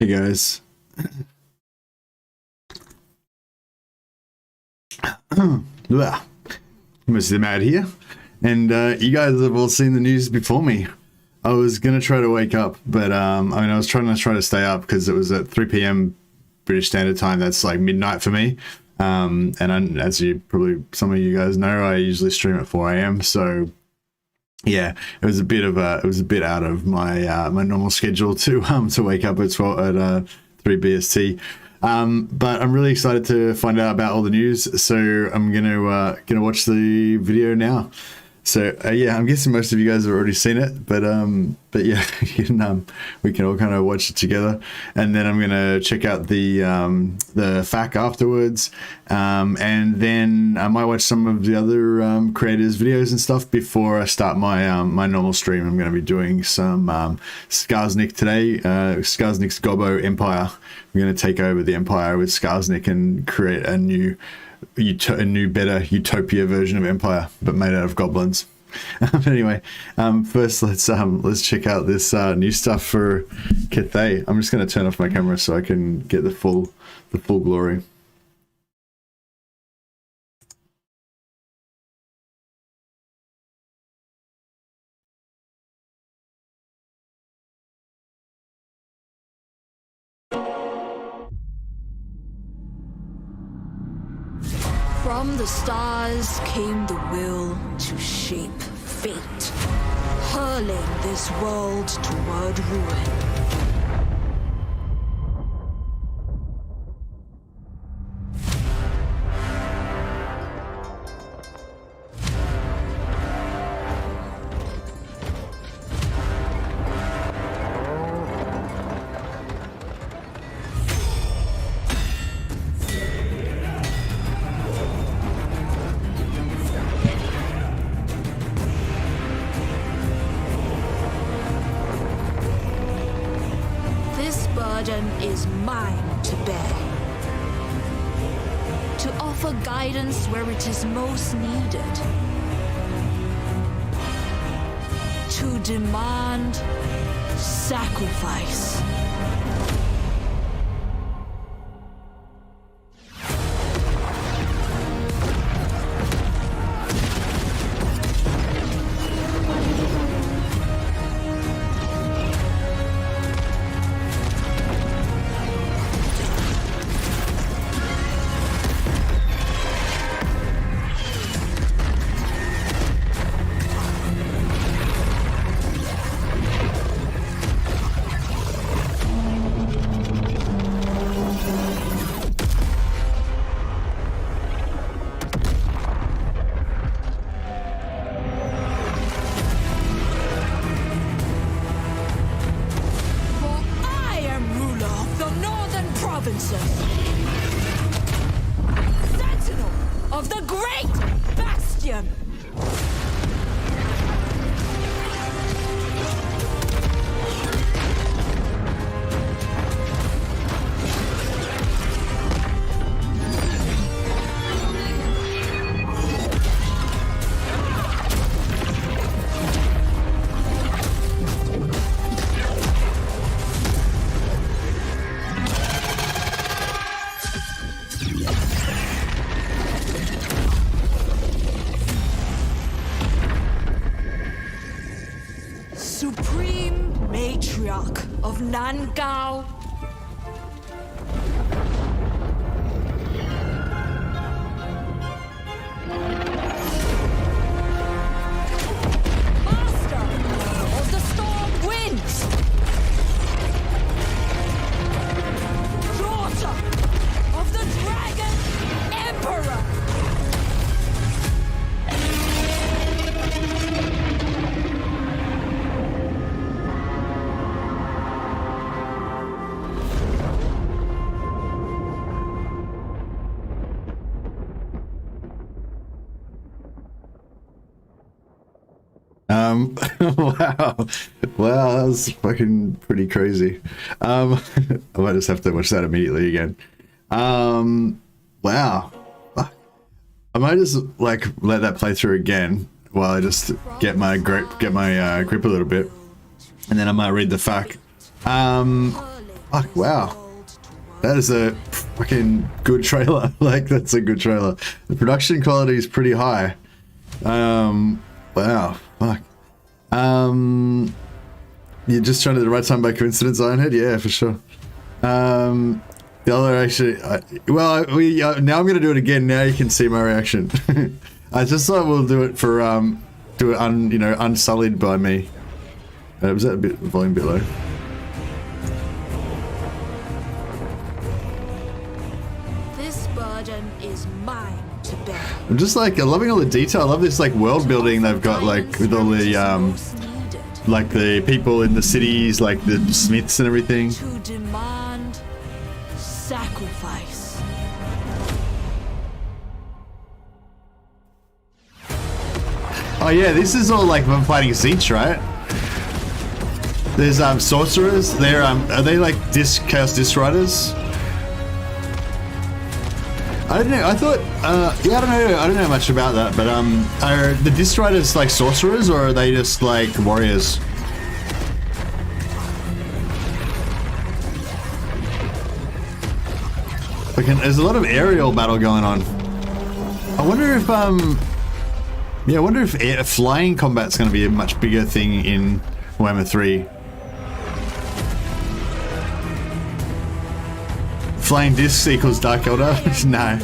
Hey guys. Mr. Mad here, and you guys have all seen the news before me. I was gonna try to wake up, but I was trying to stay up because it was at 3 p.m. British Standard Time. That's like midnight for me. As you probably some of you guys know, I usually stream at 4 a.m. So yeah, it was a bit out of my my normal schedule to wake up at 3 BST. But I'm really excited to find out about all the news. So I'm gonna watch the video now. So yeah, I'm guessing most of you guys have already seen it, but yeah, we can all kind of watch it together, and then I'm gonna check out the FAQ afterwards, and then I might watch some of the other creators' videos and stuff before I start my my normal stream. I'm gonna be doing some Skarsnik today, Skarsnik's Gobbo Empire. I'm gonna take over the Empire with Skarsnik and create a new better utopia version of Empire, but made out of goblins. Anyway, first let's check out this new stuff for Cathay. I'm just going to turn off my camera so I can get the full glory. From the stars came the will to shape fate, hurling this world toward ruin. Is mine to bear, to offer guidance where it is most needed, to demand sacrifice. Sentinel of the Great Bastion! Supreme Matriarch of Nangao. Master of the Storm Winds. Daughter of the Dragon Emperor. Wow, that was fucking pretty crazy. I might just have to watch that immediately again. Wow, I might just like let that play through again while I just get my grip a little bit, and then I might read the FAQ. Fuck, wow. That is a fucking good trailer. Like, that's a good trailer. The production quality is pretty high. Wow, fuck. You're just trying to do the right time by coincidence, Ironhead? Yeah, for sure. The other actually, now I'm gonna do it again. Now you can see my reaction. I just thought we'll do it for unsullied by me. Was that a bit volume a bit low? This burden is mine to bear. I'm just like, I'm loving all the detail. I love this like world building they've got, like with all the like the people in the cities, like the smiths and everything. To demand sacrifice. Oh yeah, this is all like I'm fighting Zeech, right? There's sorcerers. They're are they like chaos disc riders? I don't know. I thought yeah, I don't know much about that, but are the disc riders like sorcerers or are they just like warriors? There's a lot of aerial battle going on. I wonder if yeah, I wonder if flying combat's going to be a much bigger thing in Warhammer 3. Flying discs equals Dark Elder? No.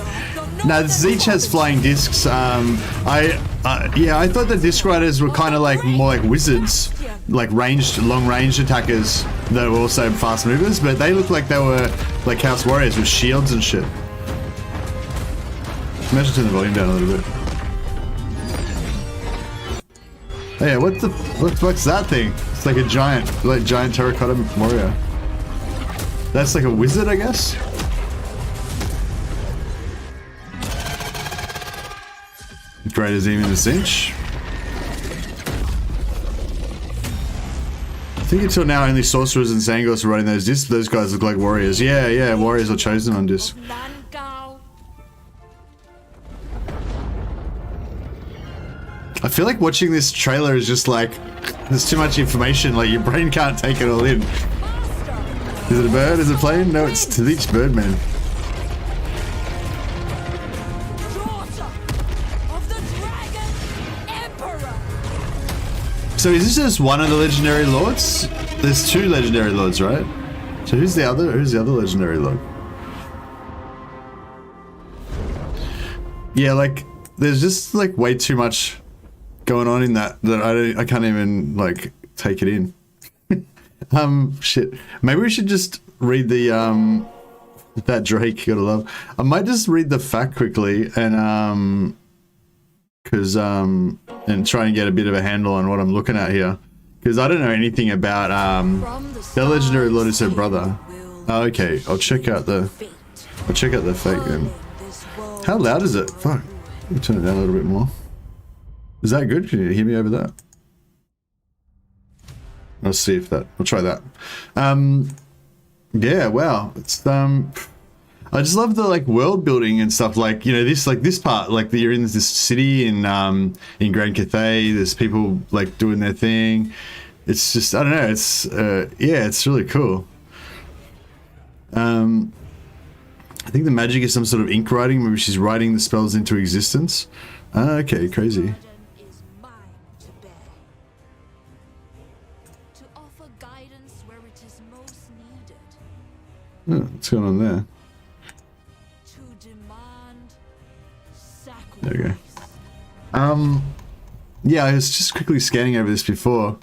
No, Zeech has flying discs. Yeah, I thought the disc riders were kind of like more like wizards, like long range attackers that were also fast movers, but they look like they were like Chaos Warriors with shields and shit. Imagine turn the volume down a little bit. Oh yeah, what's that thing? It's like a giant terracotta warrior. That's like a wizard, I guess? Great as even the cinch. I think until now only sorcerers and Zangos are running those discs. Those guys look like warriors. Yeah, warriors are chosen on disc. I feel like watching this trailer is just like, there's too much information, like your brain can't take it all in. Is it a bird? Is it a plane? No, it's Zeech Birdman. So is this just one of the legendary lords? There's two legendary lords, right? So who's the other legendary lord? Yeah, like there's just like way too much going on in that I can't even like take it in. Shit. Maybe we should just read the that Drake, gotta love. I might just read the fact quickly and and try and get a bit of a handle on what I'm looking at here, because I don't know anything about the legendary lord is her brother. Oh, okay, I'll check out the fake then. How loud is it? Fuck. Let me turn it down a little bit more. Is that good? Can you hear me over that? Let's see if that. I'll try that. Yeah. Wow. It's I just love the like world building and stuff. Like, you know, this part, like you're in this city in Grand Cathay. There's people like doing their thing. It's just, I don't know. It's yeah, it's really cool. I think the magic is some sort of ink writing. Maybe she's writing the spells into existence. Okay, crazy. Oh, what's going on there? There we go. Yeah, I was just quickly scanning over this before.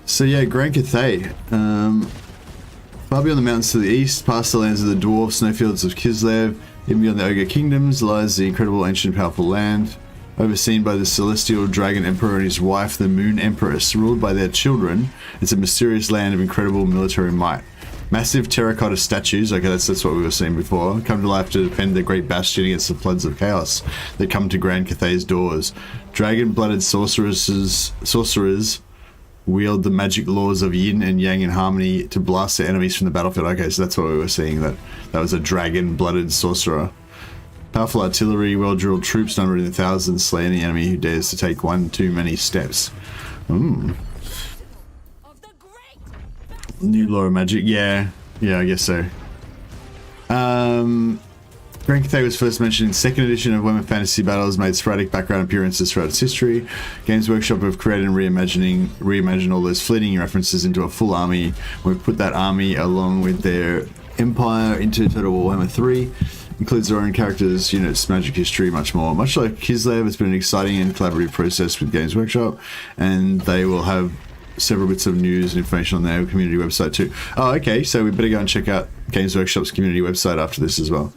So yeah, Grand Cathay. Far beyond the mountains to the east, past the lands of the dwarf snowfields of Kislev, even beyond the Ogre Kingdoms, lies the incredible ancient powerful land. Overseen by the celestial dragon emperor and his wife, the moon empress, ruled by their children, it's a mysterious land of incredible military might. Massive terracotta statues, okay, that's what we were seeing before, come to life to defend the great bastion against the floods of chaos that come to Grand Cathay's doors. Dragon-blooded sorcerers wield the magic laws of yin and yang in harmony to blast their enemies from the battlefield. Okay, so that's what we were seeing, that was a dragon-blooded sorcerer. Powerful artillery, well-drilled troops numbering in thousands slay any enemy who dares to take one too many steps. New Law of Magic. Yeah, I guess so. Grand Cathay was first mentioned in 2nd edition of Warhammer Fantasy Battles, made sporadic background appearances throughout its history. Games Workshop have created and reimagined all those fleeting references into a full army. We've put that army along with their empire into Total Warhammer 3. Includes their own characters, units, magic history, much more. Much like Kislev, it's been an exciting and collaborative process with Games Workshop, and they will have several bits of news and information on their community website too. Oh, okay, so we better go and check out Games Workshop's community website after this as well.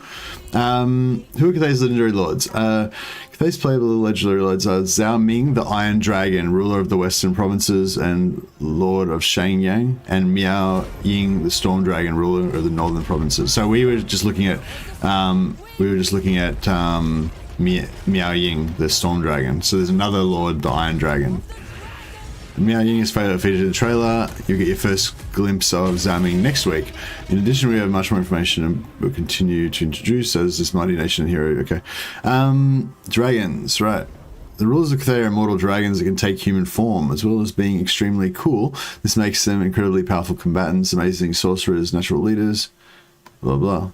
Who are Cathay's legendary lords? Cathay's playable legendary lords are Zhao Ming, the Iron Dragon, ruler of the Western Provinces and Lord of Shenyang, and Miao Ying, the Storm Dragon, ruler of the Northern Provinces. So we were just looking at Miao Ying, the Storm Dragon. So there's another Lord, the Iron Dragon. Miao Ying is featured in the trailer. You'll get your first glimpse of Zhao Ming next week. In addition, we have much more information and we'll continue to introduce as this mighty nation hero. Okay. Dragons, right. The rulers of Cathay are immortal dragons that can take human form, as well as being extremely cool. This makes them incredibly powerful combatants, amazing sorcerers, natural leaders, blah blah.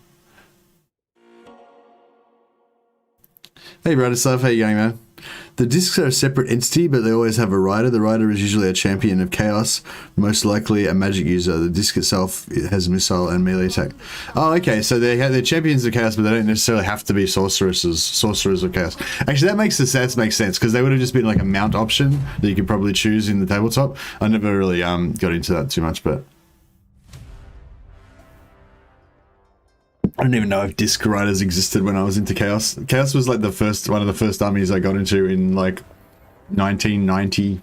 Hey Bratislav, how you going, man? The discs are a separate entity, but they always have a rider. The rider is usually a champion of chaos, most likely a magic user. The disc itself has missile and melee attack. Oh, okay, so they're champions of chaos, but they don't necessarily have to be sorcerers of chaos. Actually, that makes sense, because they would have just been like a mount option that you could probably choose in the tabletop. I never really got into that too much, but I don't even know if disc riders existed when I was into Chaos. Chaos was like one of the first armies I got into in like 1990.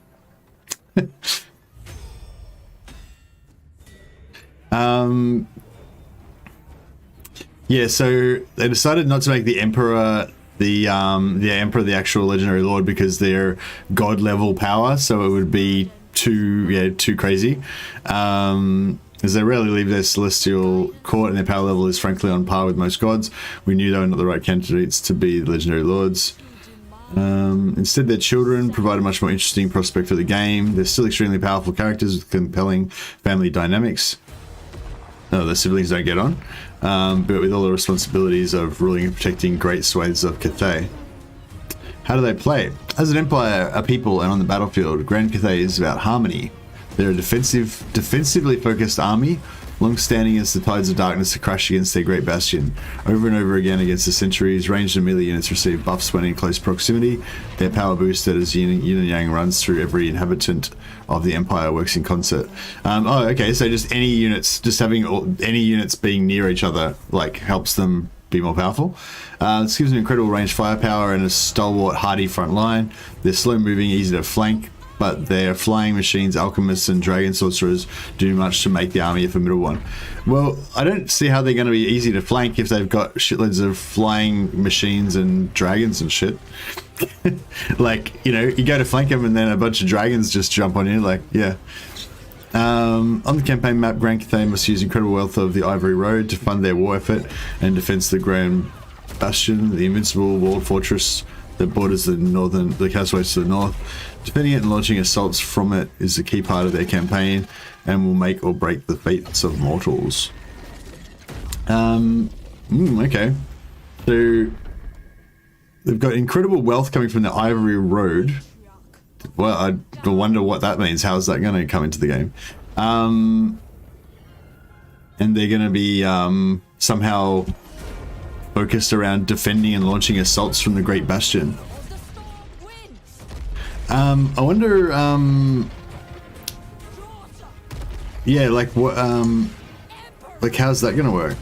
Yeah, so they decided not to make the Emperor the Emperor the actual legendary lord because they're god level power, so it would be too crazy. As they rarely leave their celestial court and their power level is frankly on par with most gods. We knew they were not the right candidates to be the legendary lords. Instead, their children provide a much more interesting prospect for the game. They're still extremely powerful characters with compelling family dynamics. No, their siblings don't get on, but with all the responsibilities of ruling and protecting great swathes of Cathay. How do they play? As an empire, a people, and on the battlefield, Grand Cathay is about harmony. They're a defensively focused army, long-standing as the tides of darkness to crash against their great bastion. Over and over again against the centuries, ranged and melee units receive buffs when in close proximity. Their power boosted as yin and yang runs through every inhabitant of the empire works in concert. Oh, okay, so just any units, any units being near each other, like, helps them be more powerful. This gives them incredible range firepower and a stalwart, hardy front line. They're slow-moving, easy to flank, but their flying machines, alchemists, and dragon sorcerers do much to make the army a formidable one. Well, I don't see how they're going to be easy to flank if they've got shitloads of flying machines and dragons and shit. Like, you go to flank them and then a bunch of dragons just jump on you, like, yeah. On the campaign map, Grand Cathay must use incredible wealth of the Ivory Road to fund their war effort and defense the Grand Bastion, the invincible walled fortress that borders the Castaways to the north. Defending it and launching assaults from it is a key part of their campaign and will make or break the fates of mortals. Okay. So they've got incredible wealth coming from the Ivory Road. Well, I wonder what that means. How's that going to come into the game? And they're going to be somehow focused around defending and launching assaults from the Great Bastion. I wonder, yeah, like what, like how's that gonna work?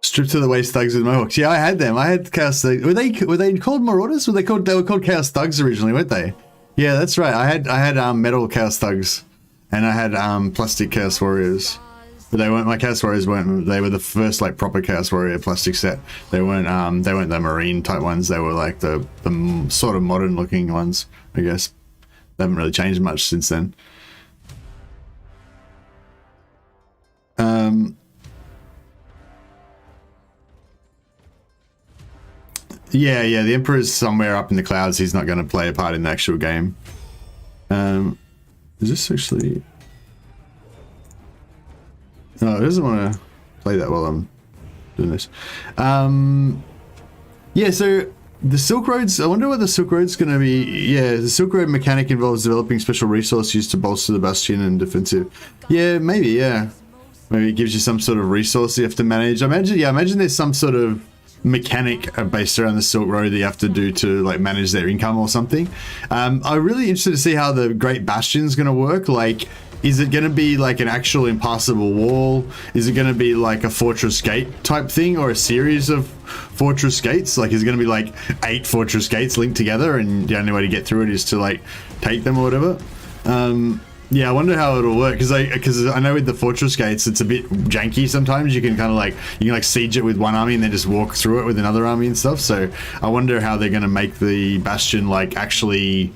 Stripped to the waist thugs with mohawks. Yeah, I had them. I had Chaos Thugs. Were they called Marauders? They were called Chaos Thugs originally, weren't they? Yeah, that's right. I had metal Chaos Thugs, and I had plastic Chaos Warriors. But they weren't, my Chaos Warriors weren't, they were the first like proper Chaos Warrior plastic set. They weren't the marine type ones. They were like the sort of modern looking ones, I guess. They haven't really changed much since then. Yeah, the Emperor's somewhere up in the clouds. He's not going to play a part in the actual game. Is this actually... No, it doesn't want to play that while I'm doing this. Yeah, so the Silk Roads, I wonder what the Silk Road's going to be. Yeah, the Silk Road mechanic involves developing special resource used to bolster the bastion and defensive. Yeah, maybe, yeah. Maybe it gives you some sort of resource you have to manage. I imagine there's some sort of mechanic based around the Silk Road that you have to do to like manage their income or something. I'm really interested to see how the Great Bastion's going to work. Like, is it going to be like an actual impassable wall? Is it going to be like a fortress gate type thing, or a series of fortress gates? Like, is it going to be like 8 fortress gates linked together and the only way to get through it is to like take them or whatever? Yeah, I wonder how it'll work, because I know with the fortress gates it's a bit janky sometimes. You can kind of like, you can like siege it with one army and then just walk through it with another army and stuff. So I wonder how they're going to make the bastion like actually,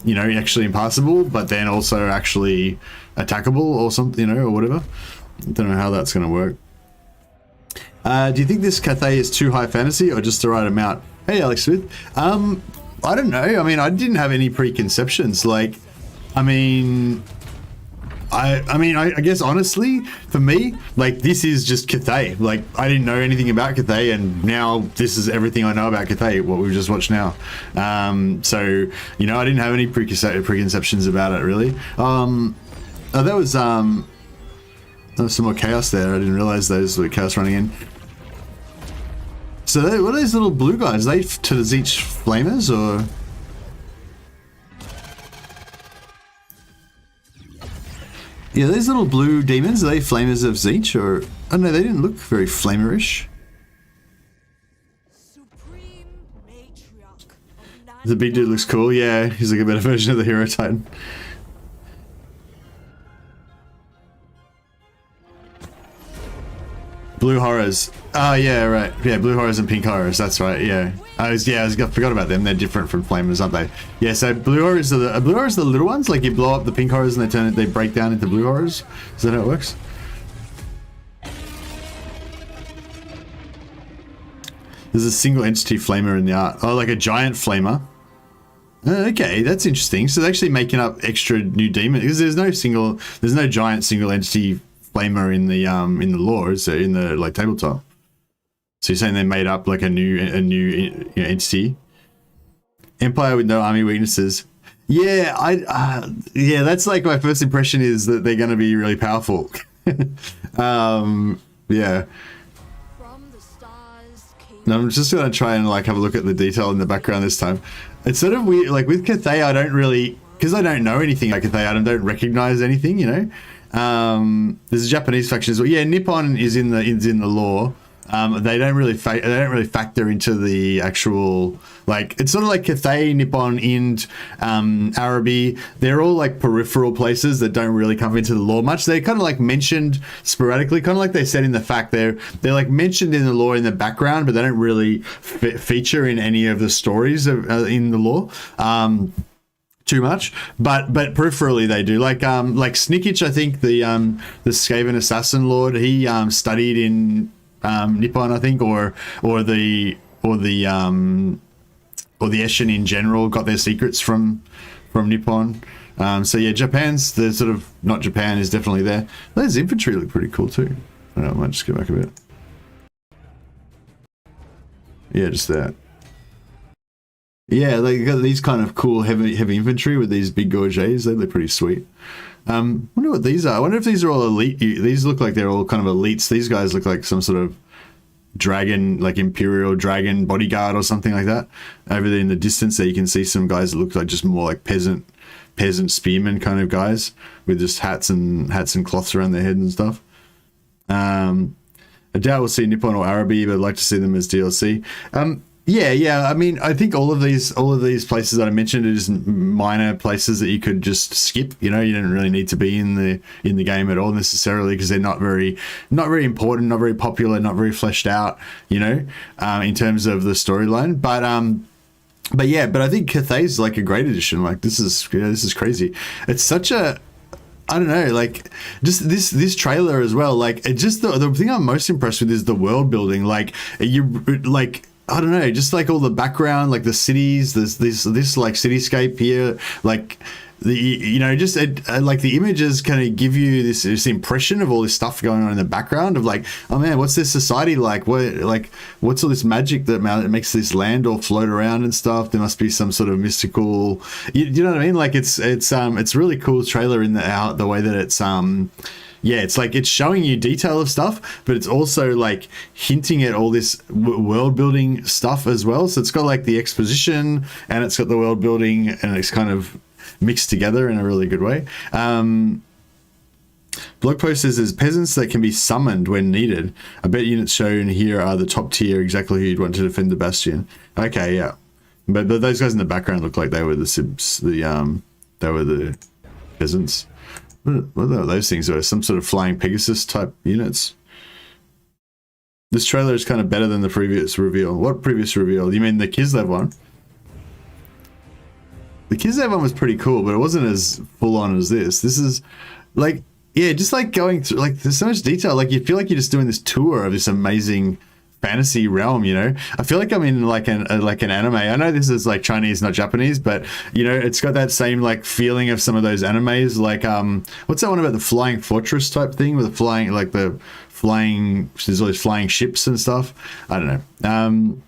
you know, actually impassable, but then also actually attackable or something, you know, or whatever. I don't know how that's going to work. Do you think this Cathay is too high fantasy or just the right amount? Hey, Alex Smith. I don't know. I mean, I didn't have any preconceptions. Like, I mean, I guess honestly, for me, like, this is just Cathay. Like, I didn't know anything about Cathay, and now this is everything I know about Cathay, what we've just watched now. So, you know, I didn't have any preconceptions about it, really. Oh, there was some more chaos there. I didn't realize those were chaos running in. So, what are these little blue guys? Are they to the Zeech Flamers, or...? Yeah, these little blue demons, are they flamers of Zeech, or... Oh no, they didn't look very flamerish. The big dude looks cool, yeah. He's like a better version of the Hero Titan. Blue Horrors. Oh, yeah, right. Yeah, Blue Horrors and Pink Horrors, that's right, yeah. I forgot about them. They're different from Flamers, aren't they? Yeah, so Blue Horrors are the little ones? Like, you blow up the Pink Horrors and they break down into Blue Horrors? Is that how it works? There's a single entity flamer in the art. Oh, like a giant flamer. Okay, that's interesting. So they're actually making up extra new demons, because there's no giant single entity flamer in the lore, so in the like tabletop. So you're saying they made up like a new entity? Empire with no army weaknesses. Yeah, yeah, that's like my first impression, is that they're going to be really powerful. Yeah. No, I'm just going to try and like have a look at the detail in the background this time. It's sort of weird, like with Cathay, I don't really, because I don't know anything about Cathay, I don't recognize anything, you know. There's a Japanese faction as well. Yeah, Nippon is in the lore. They don't really factor into the actual, like, it's sort of like Cathay, Nippon, Ind, Araby. They're all like peripheral places that don't really come into the lore much. They're kind of like mentioned sporadically, kind of like they said in the fact, they're like mentioned in the lore in the background, but they don't really feature in any of the stories in the lore. Too much, but peripherally they do. Like Snickich, I think the Skaven assassin lord, he studied in Nippon, I think, or the Eshin in general got their secrets from Nippon. So yeah, Japan's the sort of, not Japan, is definitely there. Those infantry look pretty cool too. I don't know, I might just go back a bit. Yeah, just that. Yeah, they got these kind of cool heavy infantry with these big gorgets. They look pretty sweet. Wonder what these are. I wonder if these are all elite. These look like they're all kind of elites. These guys look like some sort of dragon, like Imperial dragon bodyguard or something like that. Over there in the distance there, you can see some guys that look like just more like peasant spearmen kind of guys with just hats and cloths around their head and stuff. I doubt we'll see Nippon or Araby, but I'd like to see them as DLC. Yeah. I mean, I think all of these places that I mentioned are just minor places that you could just skip. You know, you don't really need to be in the game at all necessarily, because they're not very important, not very popular, not very fleshed out. You know, in terms of the storyline. But I think Cathay is like a great addition. Like this is crazy. It's such a, I don't know, like just this trailer as well. Like it just the thing I'm most impressed with is the world building. Like I don't know, just like all the background, like the cities, this like cityscape here, like just like the images kind of give you this impression of all this stuff going on in the background of like, oh man, what's this society like? What's all this magic that makes this land all float around and stuff? There must be some sort of mystical, you know what I mean? Like it's really cool trailer in the way that it's it's like it's showing you detail of stuff, but it's also like hinting at all this world building stuff as well. So it's got like the exposition and it's got the world building, and it's kind of mixed together in a really good way. Blog post says there's peasants that can be summoned when needed. I bet units shown here are the top tier, exactly who you'd want to defend the bastion. Okay, yeah, but those guys in the background look like they were the Sibs. They were the peasants. What are those things? Are some sort of flying Pegasus type units? This trailer is kind of better than the previous reveal. What previous reveal? You mean the Kislev one? The Kislev one was pretty cool, but it wasn't as full on as this. This is like, yeah, just like going through, like there's so much detail. Like you feel like you're just doing this tour of this amazing fantasy realm, you know. I feel like I'm in like an anime. I know this is like Chinese, not Japanese, but you know, it's got that same like feeling of some of those animes. Like what's that one about the flying fortress type thing with the flying, like the flying, there's all these flying ships and stuff. I don't know.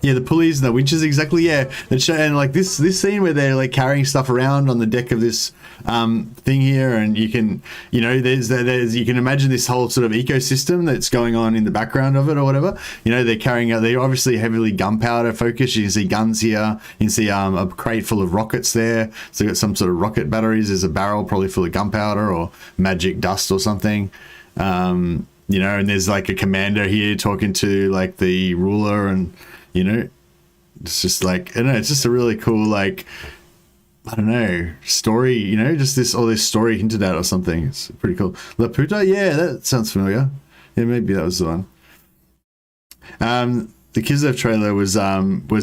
Yeah, the pulleys and the winches, exactly. Yeah, and like this scene where they're like carrying stuff around on the deck of this thing here, and you can, you know, there's you can imagine this whole sort of ecosystem that's going on in the background of it or whatever. You know, they're obviously heavily gunpowder focused. You can see guns here. You can see a crate full of rockets there. So you've got some sort of rocket batteries. There's a barrel probably full of gunpowder or magic dust or something. You know, and there's like a commander here talking to like the ruler, and you know, it's just like, I don't know, it's just a really cool, like, I don't know, story, you know, just all this story hinted at or something. It's pretty cool. La Puta, yeah, that sounds familiar. Yeah, maybe that was the one. The Kislev trailer was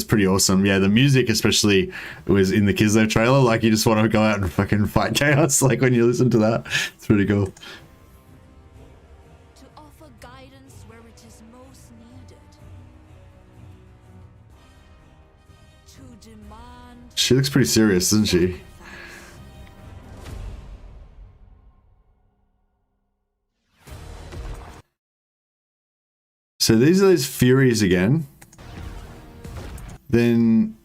pretty awesome. Yeah, the music especially was in the Kislev trailer. Like, you just want to go out and fucking fight chaos, like when you listen to that. It's pretty cool. She looks pretty serious, doesn't she? So these are those Furies again. Then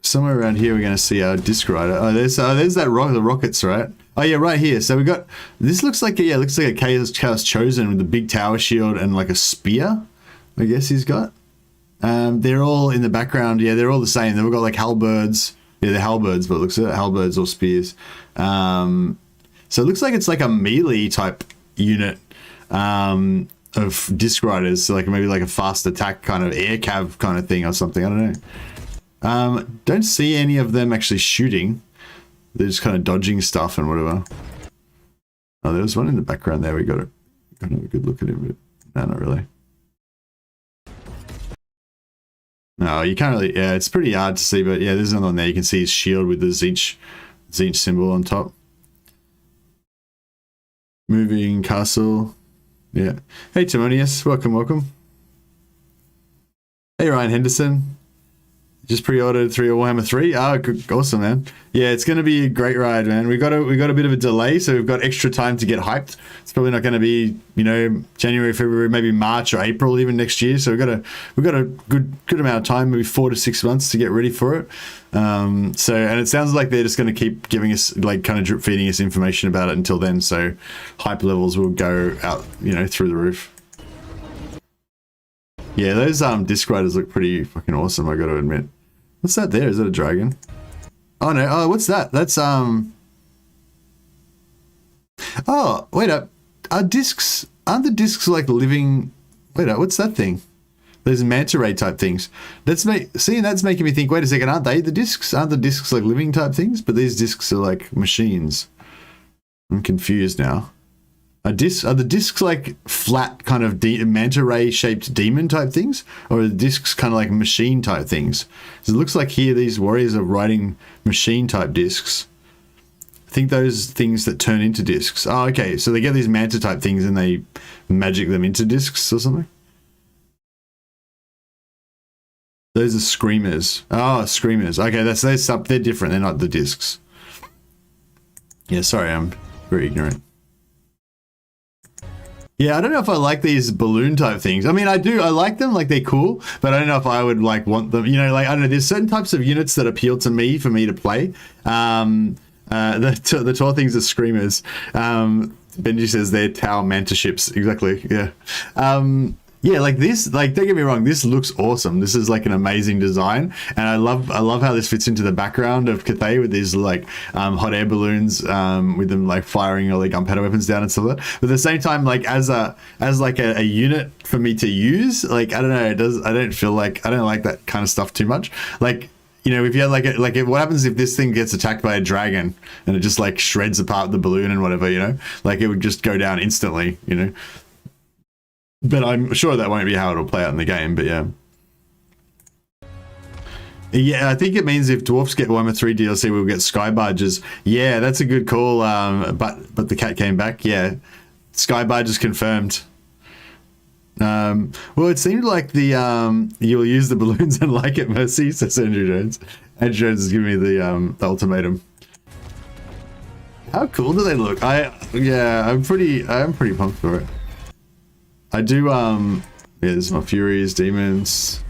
somewhere around here we're going to see our disc rider. Oh, there's that the rockets, right? Oh yeah, right here. So we got, this looks like a Chaos Chosen with a big tower shield and like a spear, I guess he's got. They're all in the background. Yeah, they're all the same. They've all got like halberds. Yeah, they're halberds, but it looks like halberds or spears. So it looks like it's like a melee type unit of disc riders. So like maybe like a fast attack kind of air cav kind of thing or something. I don't know. Don't see any of them actually shooting. They're just kind of dodging stuff and whatever. Oh, there was one in the background there. We got to have a good look at him, but no, not really. No, you can't really, yeah, it's pretty hard to see, but yeah, there's another one there. You can see his shield with the Tzeentch symbol on top. Moving castle. Yeah. Hey, Timonius. Welcome. Hey, Ryan Henderson. Just pre-ordered Warhammer 3. Oh, good, awesome, man. Yeah, it's going to be a great ride, man. We got a bit of a delay, so we've got extra time to get hyped. It's probably not going to be, you know, January, February, maybe March or April even next year. So we've got a good amount of time, maybe 4 to 6 months to get ready for it. And it sounds like they're just going to keep giving us, like, kind of drip feeding us information about it until then. So hype levels will go out, you know, through the roof. Yeah, those disc riders look pretty fucking awesome, I got to admit. What's that there? Is that a dragon? Oh no, oh, what's that? That's oh, wait up. Are discs, aren't the discs like living, wait up, what's that thing? Those manta ray type things. That's making me think, wait a second, aren't they the discs? Aren't the discs like living type things? But these discs are like machines. I'm confused now. Are the discs like flat kind of manta ray shaped demon type things? Or are the discs kind of like machine type things? So it looks like here these warriors are riding machine type discs. I think those things that turn into discs. Oh, okay. So they get these manta type things and they magic them into discs or something. Those are screamers. Oh, screamers. Okay, they're different. They're not the discs. Yeah, sorry, I'm very ignorant. Yeah, I don't know if I like these balloon type things. I mean, I do. I like them. Like, they're cool. But I don't know if I would, like, want them. You know, like, I don't know. There's certain types of units that appeal to me for me to play. The tall things are screamers. Benji says they're Tau Manta ships. Exactly. Yeah. Yeah, like this, like, don't get me wrong, this looks awesome. This is like an amazing design, and I love how this fits into the background of Cathay with these like hot air balloons, with them like firing all the gunpowder weapons down and stuff like that. But at the same time, like as a unit for me to use, like I don't know, I don't like that kind of stuff too much. Like, you know, if you had what happens if this thing gets attacked by a dragon and it just like shreds apart the balloon and whatever, you know, like it would just go down instantly, you know. But I'm sure that won't be how it'll play out in the game, but yeah. Yeah, I think it means if dwarfs get Warhammer 3 DLC, we'll get sky barges. Yeah, that's a good call, but the cat came back. Yeah, sky barges confirmed. Well, it seemed like you'll use the balloons and like it, Mercy, says Andrew Jones. Andrew Jones is giving me the ultimatum. How cool do they look? I'm pretty pumped for it. I do, yeah, there's my Furies, Demons.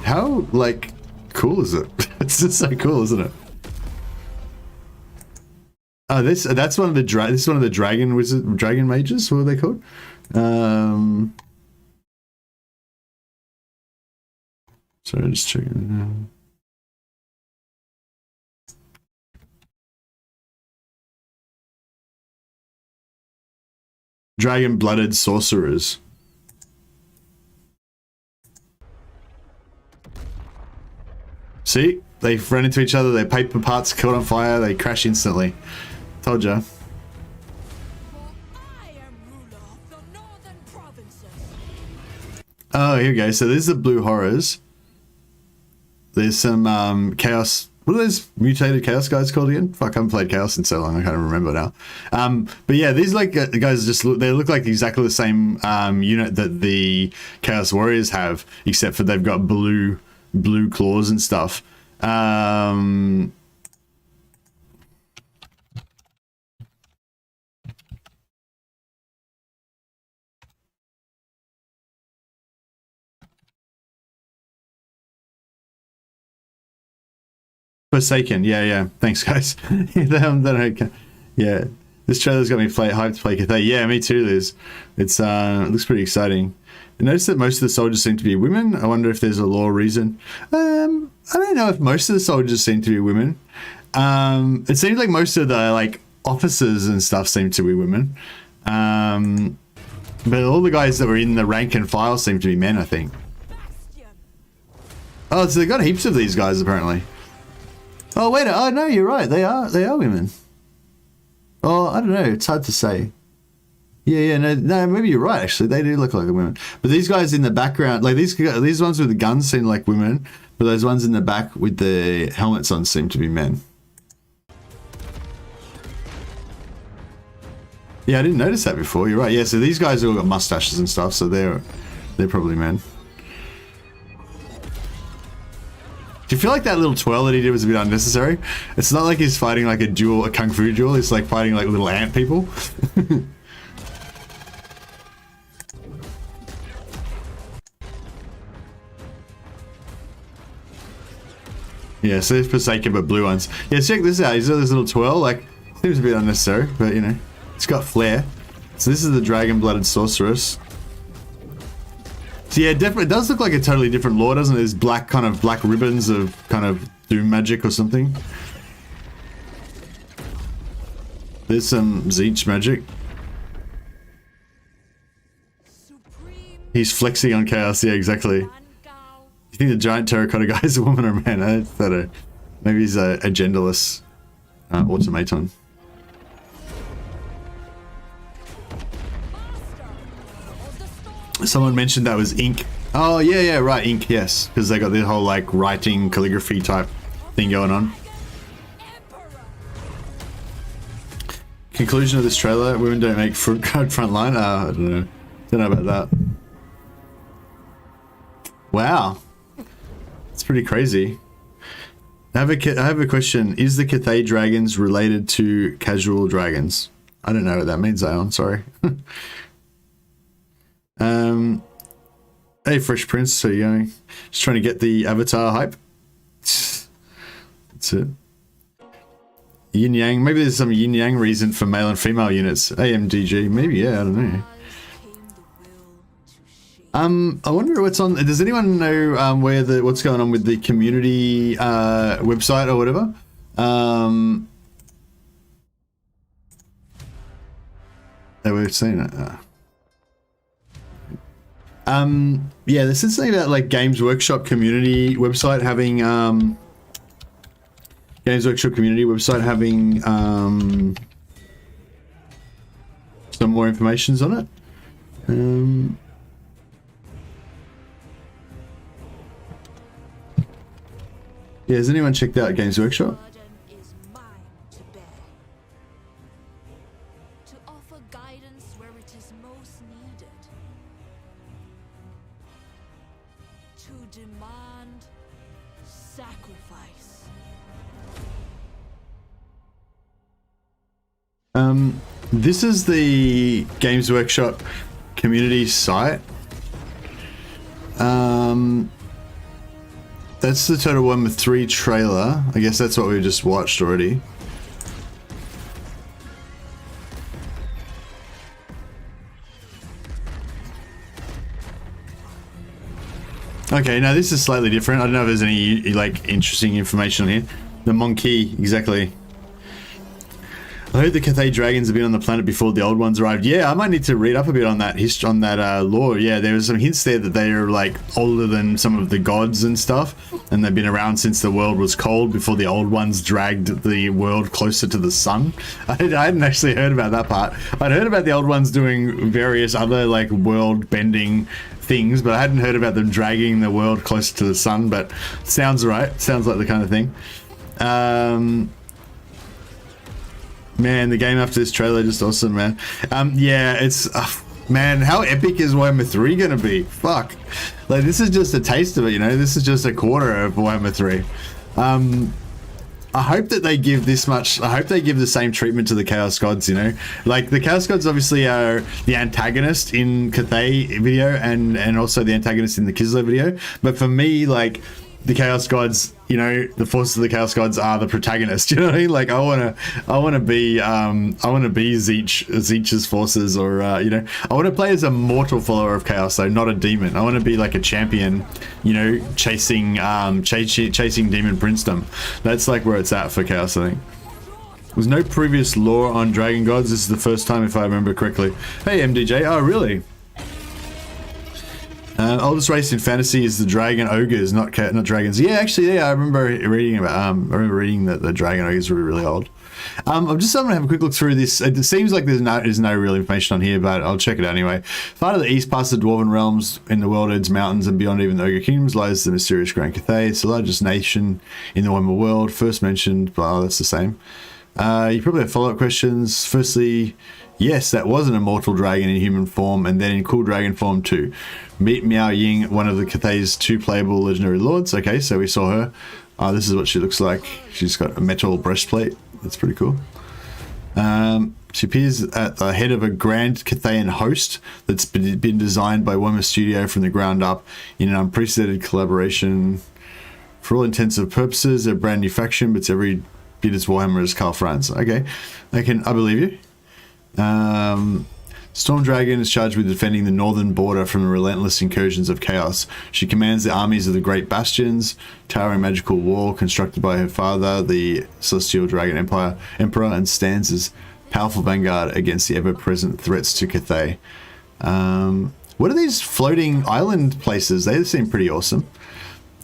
How, like, cool is it? It's just so cool, isn't it? Oh, that's one of the dragon mages, what are they called? Sorry, just checking. Dragon-blooded sorcerers. See? They run into each other, their paper parts caught on fire, they crash instantly. Told ya. Oh, here we go. So there's the blue horrors. There's some chaos. What are those mutated chaos guys called again? Fuck, I haven't played chaos in so long, I can't remember now. But yeah, these like guys they look like exactly the same unit that the Chaos Warriors have, except for they've got blue claws and stuff. Forsaken, yeah. Thanks, guys. Yeah, this trailer's got me hyped to play Cathay. Yeah, me too, Liz. It looks pretty exciting. I noticed that most of the soldiers seem to be women. I wonder if there's a lore reason. I don't know if most of the soldiers seem to be women. It seems like most of the like officers and stuff seem to be women. But all the guys that were in the rank and file seem to be men, I think. Oh, so they've got heaps of these guys apparently. Oh wait, oh no, you're right. They are women. Oh, I don't know. It's hard to say. Yeah, no, maybe you're right. Actually, they do look like women. But these guys in the background, like these ones with the guns, seem like women. But those ones in the back with the helmets on seem to be men. Yeah, I didn't notice that before. You're right. Yeah, so these guys all got mustaches and stuff, so they're probably men. Do you feel like that little twirl that he did was a bit unnecessary? It's not like he's fighting like a kung fu duel. It's like fighting like little ant people. Yeah, so there's Forsaken but blue ones. Yeah, check this out. He's got this little twirl. Like, seems a bit unnecessary, but you know, it's got flair. So this is the dragon-blooded sorceress. So yeah, definitely, it does look like a totally different lore, doesn't it? There's black ribbons of kind of doom magic or something. There's some Zeech magic. He's flexing on chaos. Yeah, exactly. You think the giant terracotta guy is a woman or a man? I don't know. Maybe he's a genderless automaton. Someone mentioned that was ink. Oh, yeah, right, ink, yes. Because they got the whole, like, writing, calligraphy type thing going on. Conclusion of this trailer, women don't make front line? I don't know. Don't know about that. Wow. It's pretty crazy. I have a question. Is the Cathay dragons related to casual dragons? I don't know what that means, Zion. Sorry. Hey, Fresh Prince. How you going? Just trying to get the avatar hype. That's it. Yin Yang. Maybe there's some Yin Yang reason for male and female units. AMDG. Maybe, yeah. I don't know. I wonder what's on. Does anyone know what's going on with the community website or whatever? That we've seen it. Yeah, this is something about like Games Workshop community website having some more information on it. Yeah, has anyone checked out Games Workshop? To offer guidance where it is most needed. To demand sacrifice. This is the Games Workshop community site. That's the Total Warhammer 3 trailer. I guess that's what we just watched already. Okay, now this is slightly different. I don't know if there's any like interesting information on here. The monkey, exactly. I heard the Cathay dragons have been on the planet before the old ones arrived. Yeah, I might need to read up a bit on that lore. Yeah, there was some hints there that they are like older than some of the gods and stuff, and they've been around since the world was cold before the old ones dragged the world closer to the sun. I hadn't actually heard about that part. I'd heard about the old ones doing various other like world bending things, but I hadn't heard about them dragging the world closer to the sun. But sounds right. Sounds like the kind of thing. Man, the game after this trailer just awesome, man. Yeah, it's man, how epic is Warhammer 3 gonna be? Fuck, like this is just a taste of it, you know. This is just a quarter of Warhammer 3. I hope that they give this much. I hope they give the same treatment to the Chaos Gods, you know. Like the Chaos Gods obviously are the antagonist in Cathay video and also the antagonist in the Kislev video. But for me, like the Chaos Gods, you know, the forces of the Chaos Gods are the protagonist. You know what I mean? Like I wanna be Zeech's forces, or you know, I want to play as a mortal follower of Chaos, though, not a demon. I want to be like a champion, you know, chasing demon princedom. That's like where it's at for Chaos, I think. There's no previous lore on Dragon Gods. This is the first time, if I remember correctly. Hey, MDJ. Oh, really? Oldest race in fantasy is the dragon ogres, not dragons. Yeah, actually, yeah, I remember reading that the dragon ogres were really old. I'm just going to have a quick look through this. It seems like there's no real information on here, but I'll check it out anyway. Far to the east, past the Dwarven realms, in the World Ed's mountains, and beyond even the Ogre Kingdoms, lies the mysterious Grand Cathay. It's the largest nation in the Warhammer world. First mentioned, but that's the same. You probably have follow-up questions. Firstly, yes, that was an immortal dragon in human form, and then in cool dragon form too. Meet Miao Ying, one of the Cathay's 2 playable legendary lords. Okay, so we saw her. This is what she looks like. She's got a metal breastplate. That's pretty cool. She appears at the head of a grand Cathayan host that's been designed by Warhammer Studio from the ground up in an unprecedented collaboration. For all intents and purposes, they're a brand new faction, but it's every bit as Warhammer as Karl Franz. Okay, I believe you. Storm Dragon is charged with defending the northern border from the relentless incursions of chaos. She commands the armies of the Great Bastions, towering magical wall constructed by her father, the Celestial Dragon Emperor, and stands as powerful vanguard against the ever-present threats to Cathay. What are these floating island places? They seem pretty awesome.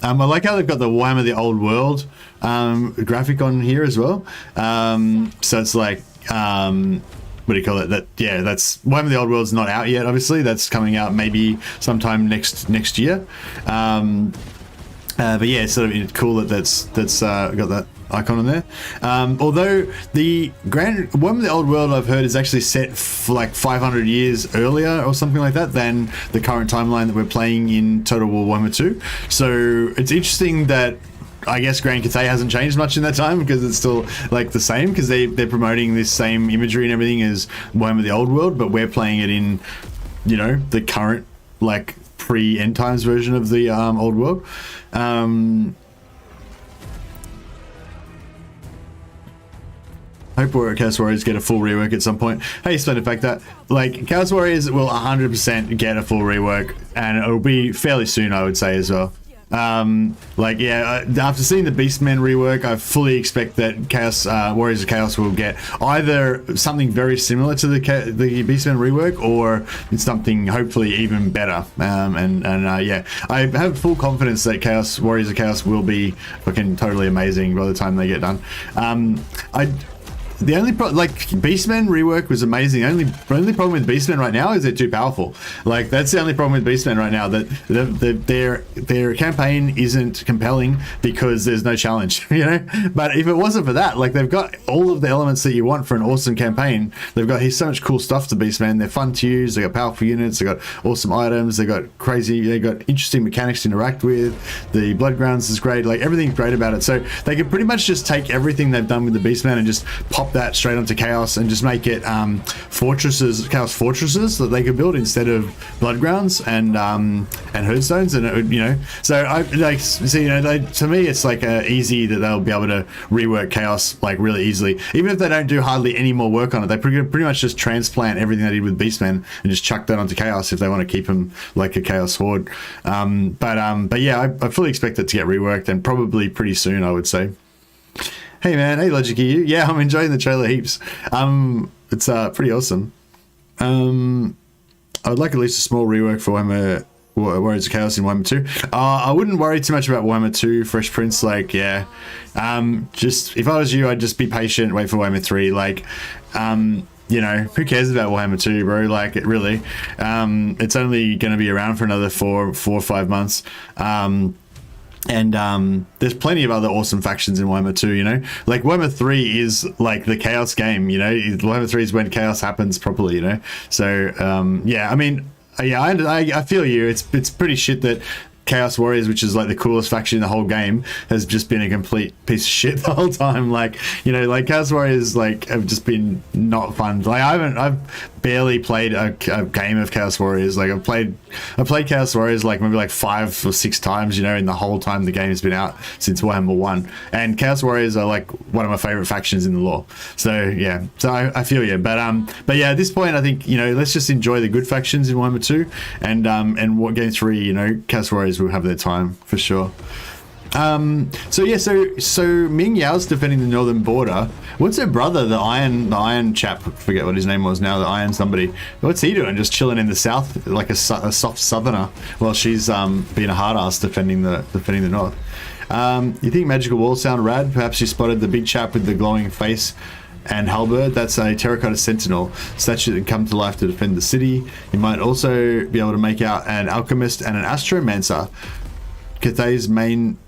I like how they've got the Warhammer the Old World graphic on here as well. So it's like, what do you call it? That's Warhammer the Old World's not out yet. Obviously, that's coming out maybe sometime next year. But yeah, it's sort of cool that's got that icon on there. Although the Warhammer the Old World, I've heard, is actually set for like 500 years earlier or something like that than the current timeline that we're playing in Total War Warhammer 2. So it's interesting that I guess Grand Cathay hasn't changed much in that time, because it's still like the same, because they're promoting this same imagery and everything as Warhammer the Old World, but we're playing it in, you know, the current like pre-end times version of the Old World. Hope Chaos Warriors get a full rework at some point. Hey, Splendid Fact, that like Chaos Warriors will 100% get a full rework, and it'll be fairly soon, I would say, as well. Like, yeah, after seeing the Beastmen rework, I fully expect that Chaos Warriors of Chaos will get either something very similar to the Beastmen rework, or something hopefully even better. Yeah, I have full confidence that Chaos Warriors of Chaos will be fucking totally amazing by the time they get done. The only like Beastmen rework was amazing. Only problem with Beastmen right now is they're too powerful. Like, that's the only problem with Beastmen right now, that their campaign isn't compelling because there's no challenge, you know. But if it wasn't for that, like, they've got all of the elements that you want for an awesome campaign. They've got so much cool stuff to Beastmen. They're fun to use. They got powerful units. They got awesome items. They got interesting mechanics to interact with. The Bloodgrounds is great. Like, everything's great about it. So they could pretty much just take everything they've done with the Beastmen and just pop that straight onto Chaos and just make it Chaos fortresses that they could build instead of Bloodgrounds and Herdstones, and it would, you know. So I like, see, you know, to me it's like easy that they'll be able to rework Chaos like really easily, even if they don't do hardly any more work on it. They pretty much just transplant everything they did with Beastmen and just chuck that onto Chaos if they want to keep them like a Chaos Horde. But yeah, I fully expect it to get reworked, and probably pretty soon, I would say. Hey man, hey Logic EU. Yeah, I'm enjoying the trailer heaps. It's pretty awesome. I would like at least a small rework for Warriors of Chaos in Warhammer 2. I wouldn't worry too much about Warhammer 2 Fresh Prince. Like, yeah, just if I was you, I'd just be patient, wait for Warhammer 3. Like, you know, who cares about Warhammer 2, bro? Like, it really, it's only going to be around for another 4 or 5 months. And there's plenty of other awesome factions in Warhammer 2, you know. Like, Warhammer 3 is like the Chaos game, you know. Warhammer 3 is when Chaos happens properly, you know. So, yeah, I mean, yeah, I feel you. It's pretty shit that Chaos Warriors, which is like the coolest faction in the whole game, has just been a complete piece of shit the whole time. Like, you know, like Chaos Warriors like have just been not fun. Like, I've barely played a game of Chaos Warriors. Like, I played Chaos Warriors like maybe like 5 or 6 times, you know, in the whole time the game has been out since Warhammer 1. And Chaos Warriors are like one of my favorite factions in the lore. So yeah, so I feel you. But yeah, at this point, I think, you know, let's just enjoy the good factions in Warhammer 2, and what Game 3, you know, Chaos Warriors will have their time for sure. So yeah, so Ming Yao's defending the northern border. What's her brother, the iron chap, I forget what his name was now, the iron somebody, what's he doing? Just chilling in the south like a soft southerner while she's being a hard ass defending the north. You think magical walls sound rad? Perhaps you spotted the big chap with the glowing face and halberd. That's a terracotta sentinel statue that come to life to defend the city. You might also be able to make out an alchemist and an astromancer, Cathay's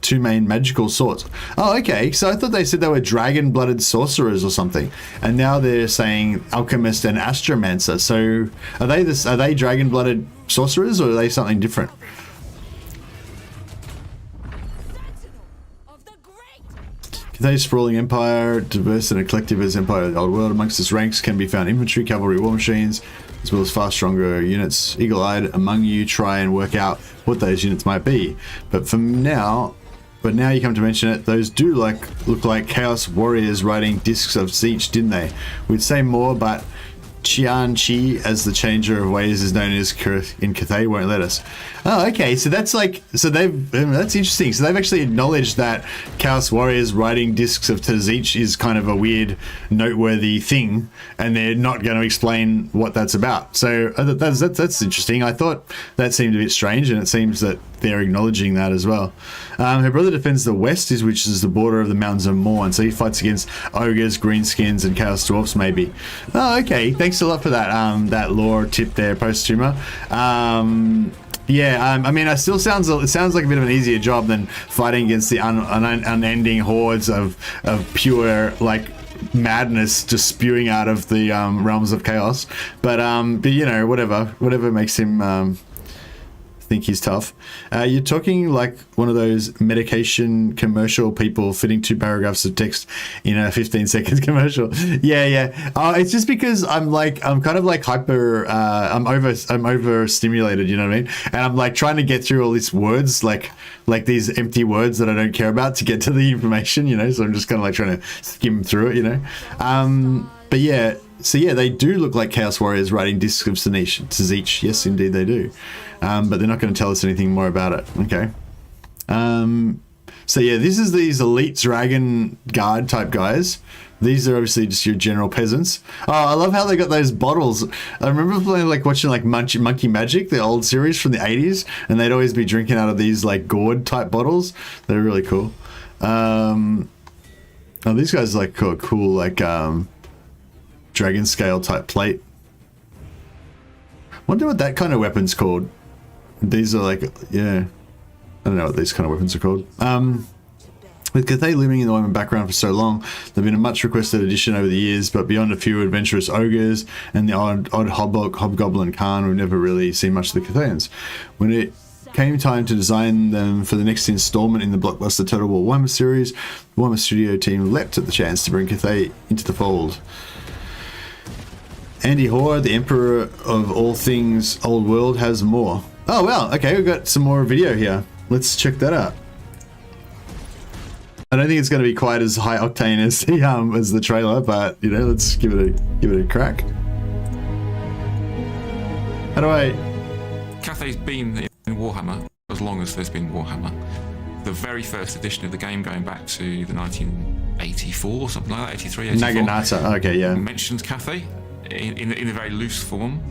two main magical swords. Oh, okay. So I thought they said they were dragon-blooded sorcerers or something, and now they're saying alchemist and astromancer. So are they dragon-blooded sorcerers, or are they something different? Cathay's sprawling empire, diverse and eclectic as empire of the old world. Amongst its ranks can be found infantry, cavalry, war machines, as well as far stronger units. Eagle-eyed among you try and work out what those units might be. But now you come to mention it, those do look like Chaos Warriors riding discs of siege, didn't they? We'd say more, but Qian Chi as the changer of ways is known as in Cathay won't let us. Oh, okay. So that's like, that's interesting. So they've actually acknowledged that Chaos Warriors riding discs of Tzich is kind of a weird, noteworthy thing, and they're not going to explain what that's about. So that's interesting. I thought that seemed a bit strange, and it seems that they're acknowledging that as well. Her brother defends the west, which is the border of the Mountains of Morn, so he fights against ogres, greenskins, and chaos dwarfs, maybe. Oh, okay. Thanks a lot for that that lore tip there, post-streamer. Yeah, I mean, it sounds like a bit of an easier job than fighting against the unending hordes of pure, like, madness just spewing out of the realms of chaos. But you know, whatever makes him think he's tough. You're talking like one of those medication commercial people fitting 2 paragraphs of text in a 15 seconds commercial. Yeah. It's just because I'm kind of like hyper. I'm overstimulated. You know what I mean? And I'm like trying to get through all these words, like these empty words that I don't care about to get to the information. You know, so I'm just kind of like trying to skim through it. You know, but yeah. So yeah, they do look like Chaos Warriors riding discs of Tzich. Yes, indeed they do. But they're not going to tell us anything more about it. Okay. So yeah, this is these elite dragon guard type guys. These are obviously just your general peasants. Oh, I love how they got those bottles. I remember watching like Monkey Magic, the old series from the 80s, and they'd always be drinking out of these like gourd type bottles. They're really cool. Oh, these guys are like cool like dragon scale type plate. Wonder what that kind of weapon's called. These are like, yeah, I don't know what these kind of weapons are called. With Cathay looming in the Warhammer background for so long, they've been a much requested addition over the years, but beyond a few adventurous ogres and the odd hobgoblin Khan, we've never really seen much of the Cathayans. When it came time to design them for the next installment in the blockbuster Total War Warhammer series, the Warhammer studio team leapt at the chance to bring Cathay into the fold. Andy Hoare, the emperor of all things old world, has more. Oh wow, okay, we've got some more video here. Let's check that out. I don't think it's going to be quite as high octane as the trailer, but you know, let's give it a crack. How do I? Cathay's been in Warhammer as long as there's been Warhammer. The very first edition of the game, going back to the 1984 something like that, 83, 84. Naginata. Okay, yeah. Mentions Cathay in a very loose form.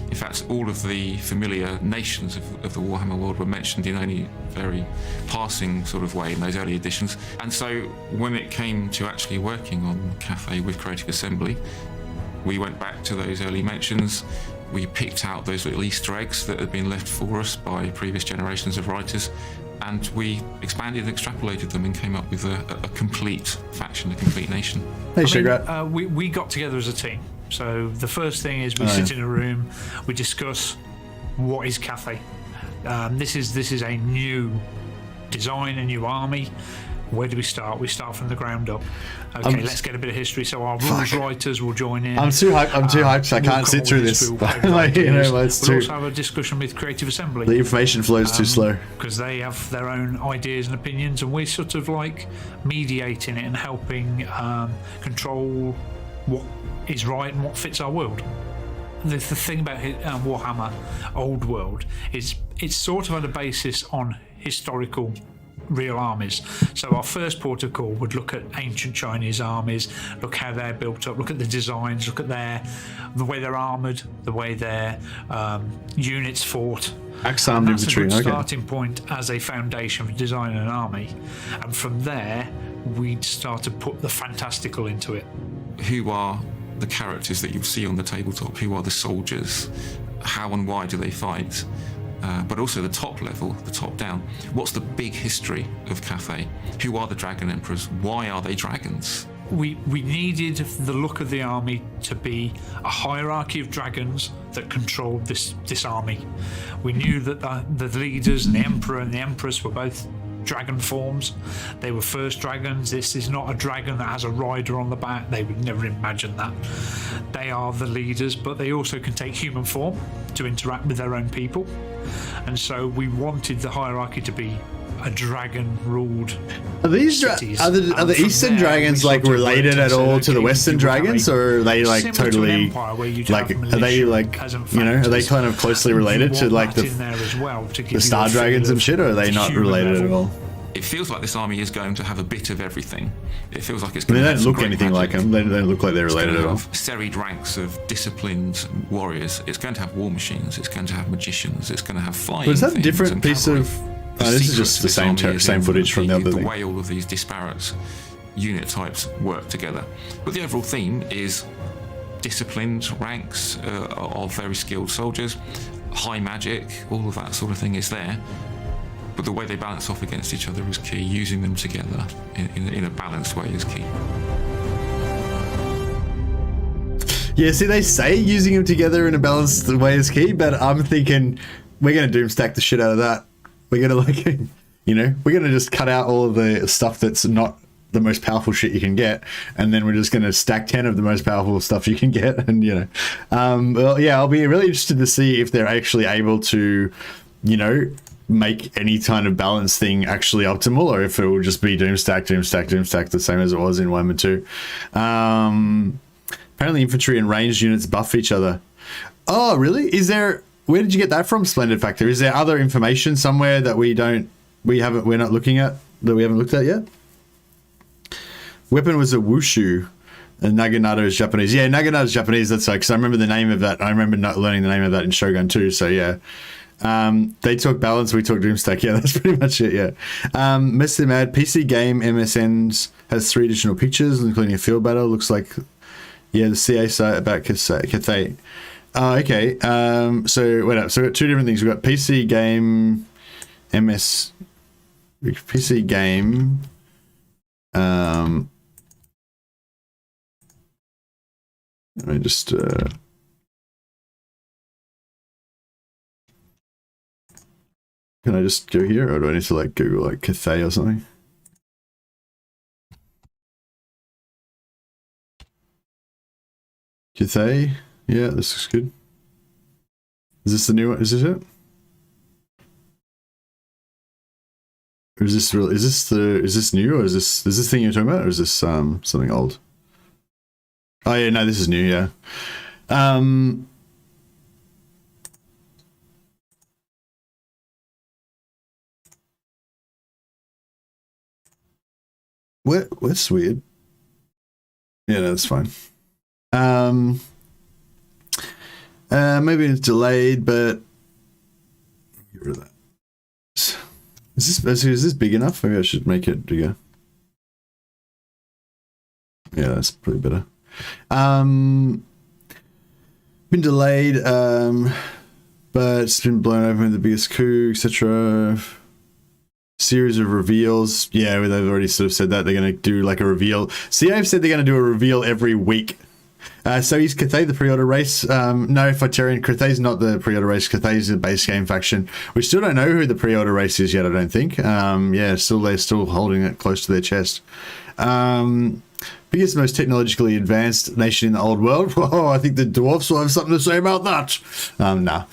In fact, all of the familiar nations of the Warhammer world were mentioned in only very passing sort of way in those early editions. And so when it came to actually working on Cathay with Creative Assembly, we went back to those early mentions. We picked out those little Easter eggs that had been left for us by previous generations of writers, and we expanded and extrapolated them and came up with a complete faction, a complete nation. Hey, Shagrat. We got together as a team. So the first thing is we sit in a room, we discuss what is Cathay. This is a new design, a new army. Where do we start? We start from the ground up. Okay, let's get a bit of history. So our rules writers will join in. I'm too hyped. So I can't sit through this. Like, you know, we'll also have a discussion with Creative Assembly. The information flows too slow because they have their own ideas and opinions, and we're sort of like mediating it and helping control what is right and what fits our world. The thing about Warhammer Old World is it's sort of on a basis on historical real armies. So our first port of call would look at ancient Chinese armies, look how they're built up, look at the designs, look at the way they're armoured, the way their units fought. Axe-armed infantry. That's a good starting point as a foundation for designing an army. And from there, we'd start to put the fantastical into it. Who are the characters that you see on the tabletop? Who are the soldiers? How and why do they fight? But also the top level, the top down. What's the big history of Cathay? Who are the Dragon Emperors? Why are they dragons? We needed the look of the army to be a hierarchy of dragons that controlled this army. We knew that the leaders and the Emperor and the Empress were both dragon forms. They were first dragons. This is not a dragon that has a rider on the back. They would never imagine that. They are the leaders, but they also can take human form to interact with their own people. And so we wanted the hierarchy to be a dragon ruled. Are these cities. are the From Eastern there, dragons we like sort of related worked at into all to the games Western you would have dragons, a- or are they like similar to an totally empire where you'd like have are they militia, like peasant you know are they factors. kind of closely And you related to want like that the in there as well to give you a Star feel Dragons and of shit, or are they not human related at level. all? It feels like this army is going to have a bit of everything. It feels like it's I going mean, to they have don't some look great anything like magic. them. They don't look like they're It's going related to at all. have serried ranks of disciplined warriors. It's going to have war machines. It's going to have magicians. It's going to have flying. But is that a things different and piece cavalry. of? The Oh, this is secret just to the this same army is same in footage from the other the thing. way all of these disparate unit types work together. But the overall theme is disciplined ranks of very skilled soldiers, high magic, all of that sort of thing is there. But the way they balance off against each other is key. Using them together in a balanced way is key. Yeah, see, they say using them together in a balanced way is key, but I'm thinking we're going to doomstack the shit out of that. We're going to, we're going to just cut out all of the stuff that's not the most powerful shit you can get, and then we're just going to stack 10 of the most powerful stuff you can get, and, well, yeah, I'll be really interested to see if they're actually able to, make any kind of balance thing actually optimal, or if it will just be doomstack, the same as it was in 1 and 2. Apparently infantry and ranged units buff each other. Oh, really? Where did you get that from, Splendid Factor? Is there other information somewhere that we're not looking at, that we haven't looked at yet? Weapon was a wushu, and Naginata is Japanese. Yeah, Naginata is Japanese, that's like, because I remember the name of that. I remember not learning the name of that in Shogun 2, so yeah. They talk balance, we talk doomstack. Yeah, that's pretty much it, yeah. Mr. Mad, PC game MSNs has 3 additional pictures, including a field battle. Looks like, yeah, the CA site about Cathay. Oh, okay. So wait up. So we've got 2 different things. We've got PC game PC game let me just can I just go here, or do I need to like Google like Cathay or something? Cathay, yeah, this looks good. Is this the new one? Is this it? Or is this real? Is this new, or is this thing you're talking about, or is this something old? Oh yeah, no, this is new. Yeah. What's weird? Yeah, no, that's fine. Maybe it's delayed, but get rid of that. Is this big enough? Maybe I should make it bigger. Yeah, that's probably better. Been delayed, but it's been blown open with the biggest coup, etc. Series of reveals. Yeah, they've already sort of said that they're going to do like a reveal. CA have said they're going to do a reveal every week. So is Cathay the pre-order race? No, Fightarian. Cathay's not the pre-order race. Cathay's the base game faction. We still don't know who the pre-order race is yet, I don't think. Yeah, they're still holding it close to their chest. Biggest, most technologically advanced nation in the old world. Whoa, I think the dwarfs will have something to say about that. No.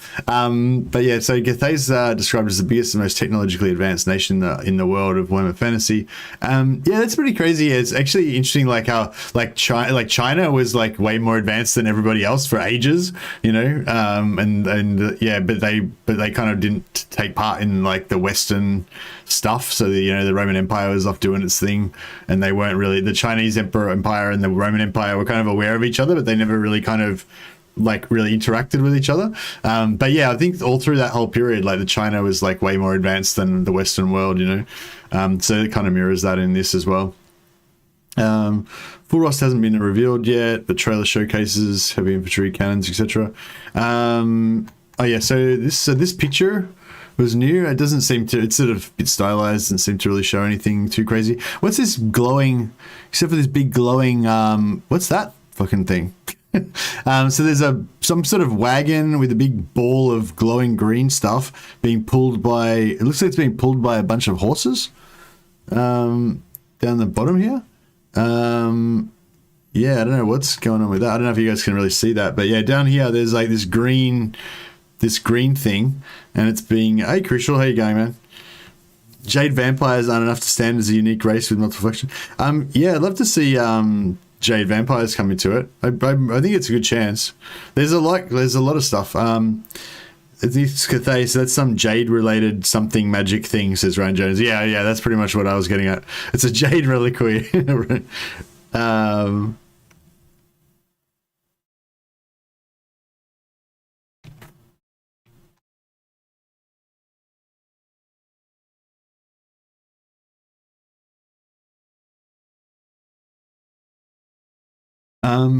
But yeah, so Cathay's described as the biggest and most technologically advanced nation in the world of Warhammer Fantasy. Yeah, that's pretty crazy. It's actually interesting, like how China was like way more advanced than everybody else for ages, and yeah, but they kind of didn't take part in like the Western stuff. So the Roman Empire was off doing its thing, and they weren't really, the Chinese Empire and the Roman Empire were kind of aware of each other, but they never really kind of like really interacted with each other. But yeah, I think all through that whole period, like the China was like way more advanced than the Western world, so it kind of mirrors that in this as well. Full roster hasn't been revealed yet, but trailer showcases heavy infantry, cannons, etc. Oh yeah, so this picture was new. It doesn't seem to, it's sort of a bit stylized, doesn't seem to really show anything too crazy. What's this glowing, except for this big glowing, what's that fucking thing? So there's some sort of wagon with a big ball of glowing green stuff being pulled by, it looks like it's being pulled by a bunch of horses down the bottom here. Yeah, I don't know what's going on with that. I don't know if you guys can really see that, but yeah, down here there's like this green thing, and it's being, hey Crucial, how you going, man? Jade vampires aren't enough to stand as a unique race with multiple faction. Yeah, I'd love to see Jade vampires come into it. I think it's a good chance. There's a lot of stuff. It's Cathay, so that's some Jade related something magic thing, says Ryan Jones. Yeah, that's pretty much what I was getting at. It's a Jade reliquary.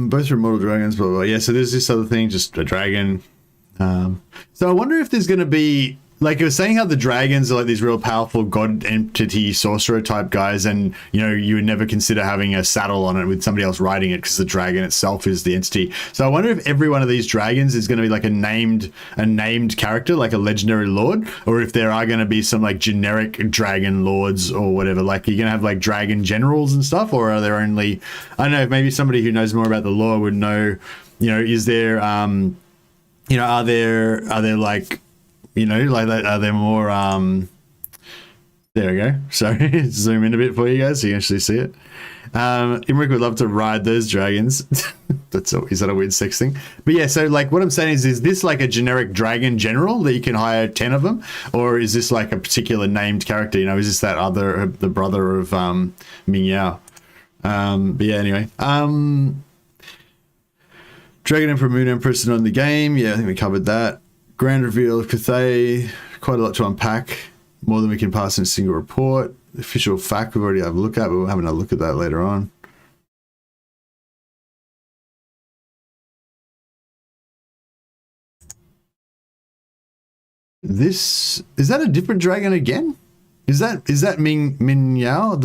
Both are immortal dragons, blah, blah, blah. Yeah, so there's this other thing, just a dragon. So I wonder if there's going to be, like I was saying, how the dragons are like these real powerful god entity sorcerer type guys, and you would never consider having a saddle on it with somebody else riding it because the dragon itself is the entity. So I wonder if every one of these dragons is going to be like a named character, like a legendary lord, or if there are going to be some like generic dragon lords or whatever. Like you're going to have like dragon generals and stuff, or are there only, I don't know, maybe somebody who knows more about the lore would know. Is there are there like, like, are there more, there we go. Sorry, zoom in a bit for you guys so you can actually see it. Imric would love to ride those dragons. Is that a weird sex thing? But yeah, so like what I'm saying is this like a generic dragon general that you can hire 10 of them? Or is this like a particular named character? Is this the brother of Ming Yao? But yeah, anyway. Dragon Emperor, Moon Empress on the game. Yeah, I think we covered that. Grand reveal of Cathay. Quite a lot to unpack. More than we can pass in a single report. The official fact we've already had a look at, but we're having a look at that later on. Is that a different dragon again? Is that Min Yao?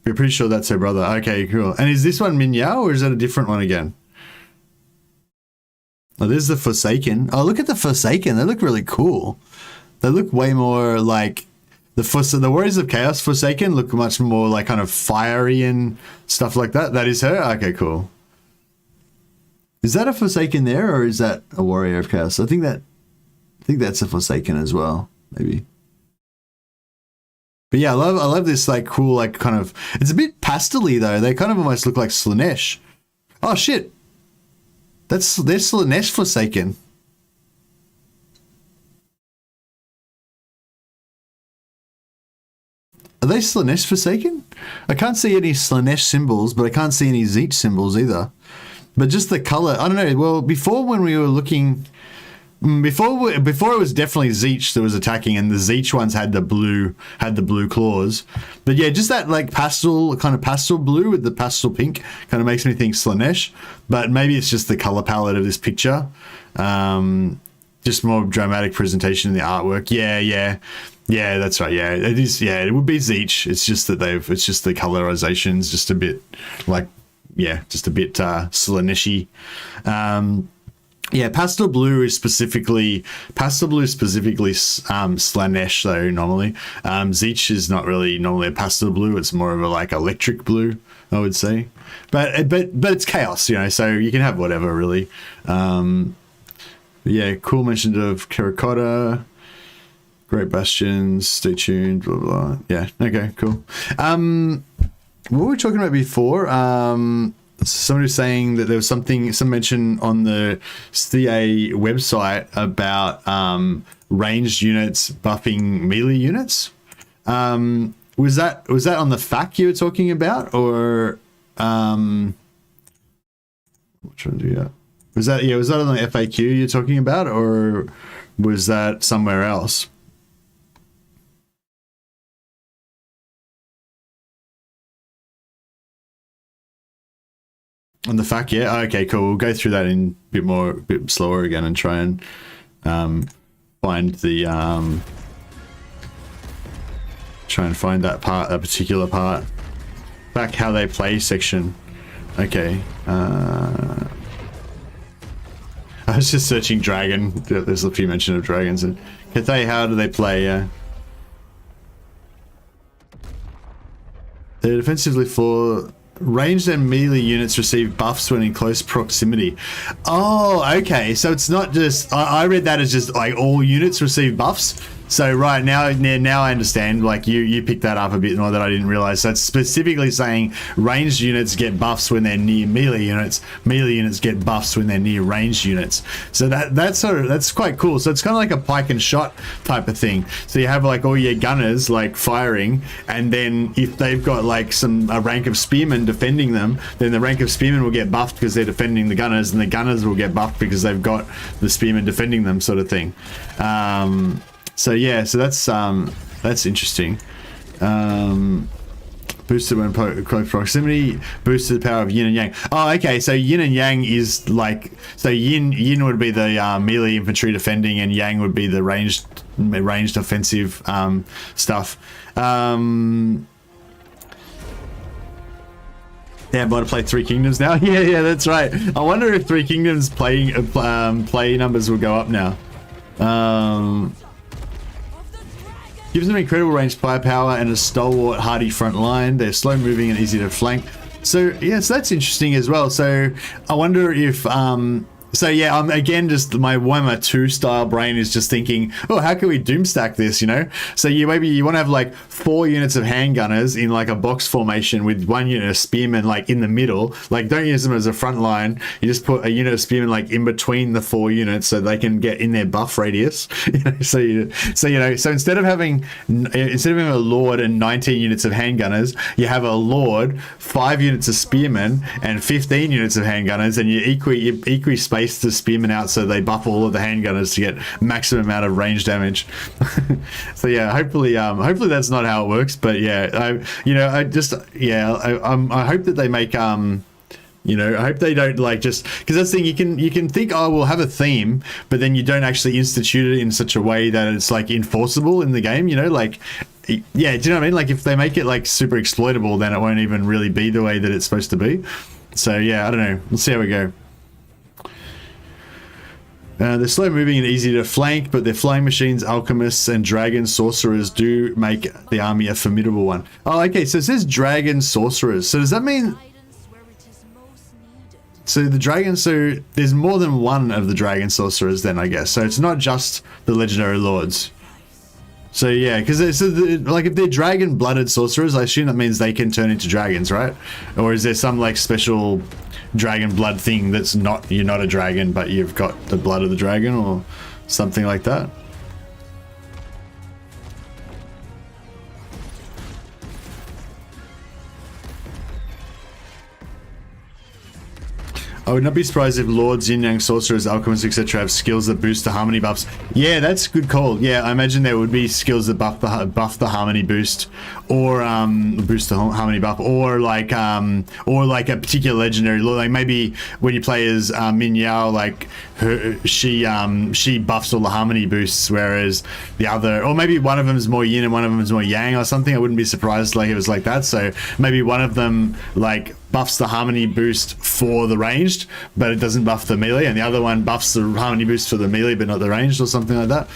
We're pretty sure that's her brother. Okay, cool. And is this one Min Yao, or is that a different one again? Oh, there's the Forsaken. Oh, look at the Forsaken. They look really cool. They look way more like the Warriors of Chaos Forsaken look much more like kind of fiery and stuff like that. That is her? Okay, cool. Is that a Forsaken there, or is that a Warrior of Chaos? I think that's a Forsaken as well, maybe. But yeah, I love this like cool, like kind of, it's a bit pastel-y though. They kind of almost look like Slanesh. Oh shit. They're Slanesh Forsaken. Are they Slanesh Forsaken? I can't see any Slanesh symbols, but I can't see any Zeech symbols either. But just the color, I don't know. Well, before when we were looking, before it was definitely Zeech that was attacking, and the Zeech ones had the blue claws. But yeah, just that like pastel blue with the pastel pink kind of makes me think Slanesh. But maybe it's just the color palette of this picture. Just more dramatic presentation in the artwork. Yeah, that's right. Yeah, it is. Yeah, it would be Zeech. It's just that it's just the colorization's just a bit like, yeah, just a bit Slaneshy. Yeah, pastel blue is specifically Slanesh though normally. Zeech is not really normally a pastel blue. It's more of a like electric blue, I would say. But it's chaos, so you can have whatever really. Yeah, cool mention of Terracotta. Great Bastions, stay tuned, blah, blah. Yeah, okay, cool. What were we talking about before? Somebody was saying that there was some mention on the CA website about ranged units buffing melee units. Was that on the FAQ you were talking about, or I'm trying to do that? Was that on the FAQ you're talking about, or was that somewhere else? On the FAQ, yeah. Okay, cool. We'll go through that in a bit slower again and try and find that particular part. Back how they play section. Okay. I was just searching dragon. There's a few mention of dragons. And Cathay, how do they play? They're defensively for ranged and melee units receive buffs when in close proximity. Oh, okay. So it's not just, I read that as just like all units receive buffs. So right now I understand. Like you picked that up a bit more that I didn't realize. So it's specifically saying ranged units get buffs when they're near melee units. Melee units get buffs when they're near ranged units. So that's quite cool. So it's kind of like a pike and shot type of thing. So you have like all your gunners like firing, and then if they've got like a rank of spearmen defending them, then the rank of spearmen will get buffed because they're defending the gunners, and the gunners will get buffed because they've got the spearmen defending them, sort of thing. So yeah, so that's interesting. Boosted when close proximity, boosted the power of yin and yang. Oh, okay. So yin and yang is like, so yin would be the melee infantry defending, and yang would be the ranged offensive stuff. Yeah, I'm about to play Three Kingdoms now. Yeah, that's right. I wonder if Three Kingdoms play numbers will go up now. Gives them incredible ranged firepower and a stalwart, hardy front line. They're slow moving and easy to flank. So yeah, so that's interesting as well. So I wonder if so yeah, again, just my Warhammer 2 style brain is just thinking, oh, how can we doomstack this, you know? So maybe you want to have like 4 units of handgunners in like a box formation with 1 unit of spearmen like in the middle. Like, don't use them as a front line. You just put a unit of spearmen like in between the 4 units so they can get in their buff radius. So instead of having a lord and 19 units of handgunners, you have a lord, 5 units of spearmen, and 15 units of handgunners, and you equi space the spearmen out so they buff all of the handgunners to get maximum amount of range damage. So yeah, hopefully that's not how it works, but yeah, I hope that they make I hope they don't like just because that's the thing, you can think, oh, we'll have a theme, but then you don't actually institute it in such a way that it's like enforceable in the game, like yeah, do you know what I mean? Like if they make it like super exploitable, then it won't even really be the way that it's supposed to be. So yeah, I don't know, we'll see how we go. They're slow moving and easy to flank, but their flying machines, alchemists, and dragon sorcerers do make the army a formidable one. Oh, okay, so it says dragon sorcerers. So does that mean... So there's more than one of the dragon sorcerers then, I guess. So it's not just the legendary lords. So yeah, because like if they're dragon-blooded sorcerers, I assume that means they can turn into dragons, right? Or is there some like special dragon blood thing that's not, you're not a dragon but you've got the blood of the dragon or something like that? I would not be surprised if lords, yin yang sorcerers, alchemists, etc. have skills that boost the harmony buffs. Yeah, that's a good call. Yeah, I imagine there would be skills that buff the harmony boost, or boost the harmony buff, or like a particular legendary lord. Like maybe when you play as Min Yao, like she buffs all the harmony boosts, whereas the other, or maybe one of them is more yin and one of them is more yang or something. I wouldn't be surprised like it was like that. So maybe one of them like buffs the harmony boost for the ranged, but it doesn't buff the melee, and the other one buffs the harmony boost for the melee but not the ranged, or something like that.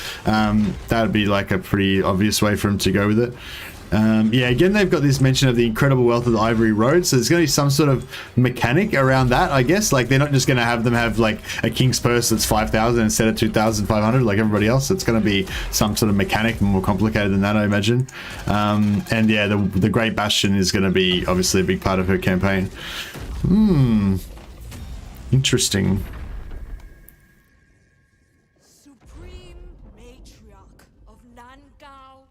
That would be like a pretty obvious way for him to go with it. Yeah, again, they've got this mention of the incredible wealth of the Ivory Road, so there's going to be some sort of mechanic around that, I guess. Like, they're not just going to have them have, like, a King's Purse that's 5,000 instead of 2,500 like everybody else. It's going to be some sort of mechanic, more complicated than that, I imagine. And, yeah, the Great Bastion is going to be, obviously, a big part of her campaign. Interesting. Supreme Matriarch of Nangao.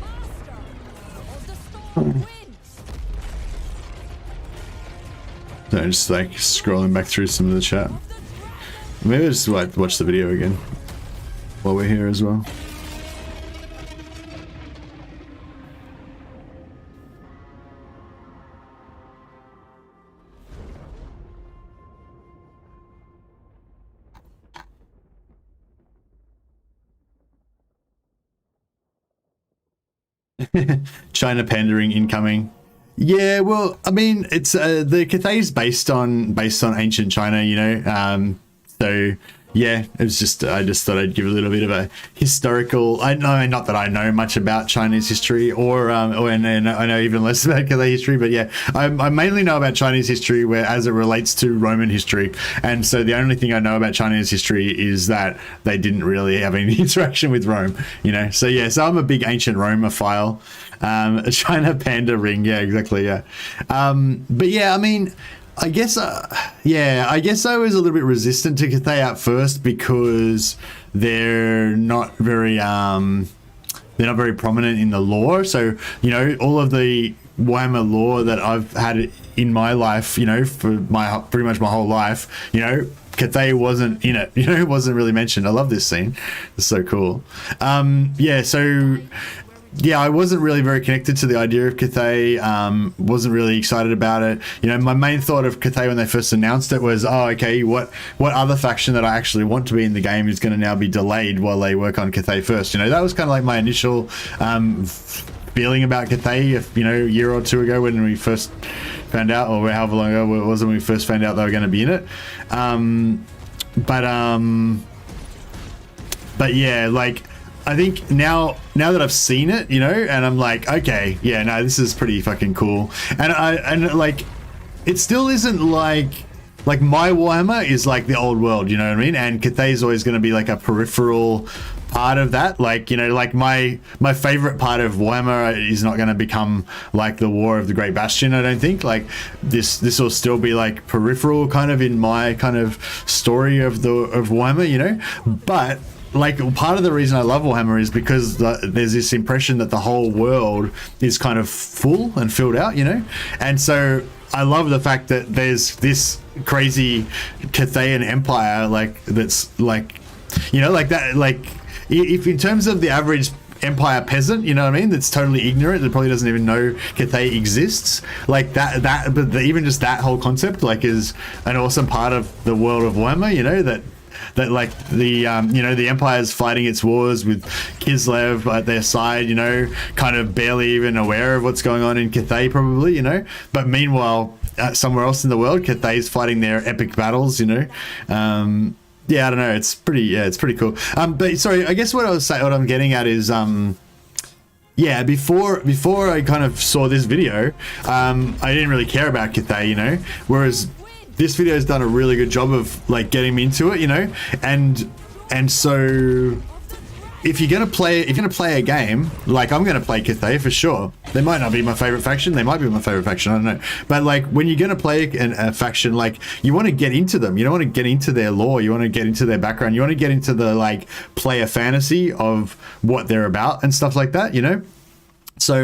Master of the Storm Winds. So I'm just like scrolling back through some of the chat. Maybe I'll just watch the video again while we're here as well. China pandering incoming. Yeah, well, I mean, it's the Cathay is based on ancient China, you know. So yeah, it was just, I just thought I'd give a little bit of a historical. I know, not that I know much about Chinese history, and I know even less about Cathay history, but yeah, I mainly know about Chinese history as it relates to Roman history, and so the only thing I know about Chinese history is that they didn't really have any interaction with Rome, you know. So yeah, so I'm a big ancient Romophile. A China panda ring, yeah, exactly, yeah. But yeah, I mean, I guess I was a little bit resistant to Cathay at first because they're not very prominent in the lore. So, you know, all of the Warhammer lore that I've had in my life, you know, for pretty much my whole life, you know, Cathay wasn't in it, you know, it wasn't really mentioned. I love this scene. It's so cool. Yeah, I wasn't really very connected to the idea of Cathay, wasn't really excited about it. You know, my main thought of Cathay when they first announced it was, oh, okay, what other faction that I actually want to be in the game is going to now be delayed while they work on Cathay first. You know, that was kind of like my initial feeling about Cathay, you know, a year or two ago when we first found out, or however long ago it was when we first found out they were going to be in it. But yeah, like, I think now that I've seen it, you know, and I'm like, okay, yeah, no, this is pretty fucking cool. And like, it still isn't like my Warhammer is like the old world, you know what I mean? And Cathay is always going to be like a peripheral part of that. Like, you know, like my favorite part of Warhammer is not going to become like the War of the Great Bastion, I don't think. Like, this will still be like peripheral kind of in my kind of story of Warhammer, you know? But like, part of the reason I love Warhammer is because there's this impression that the whole world is kind of full and filled out, you know? And so I love the fact that there's this crazy Cathayan empire, like, that's like, you know, like that, like, if in terms of the average empire peasant, you know what I mean, that's totally ignorant, that probably doesn't even know Cathay exists, like but even just that whole concept, like, is an awesome part of the world of Warhammer, you know, that like the you know, the Empire's fighting its wars with Kislev at their side, you know, kind of barely even aware of what's going on in Cathay probably, you know, but meanwhile somewhere else in the world Cathay's fighting their epic battles, you know. Yeah, I don't know, it's pretty cool. But sorry, I guess what I'm getting at is yeah, before I kind of saw this video, I didn't really care about Cathay, you know, whereas this video has done a really good job of like getting me into it, you know, and so if you're gonna play a game, like, I'm gonna play Cathay for sure. They might not be my favorite faction, they might be my favorite faction, I don't know. But like, when you're gonna play a faction, like, you want to get into them. You don't want to get into their lore. You want to get into their background. You want to get into the like player fantasy of what they're about and stuff like that, you know. So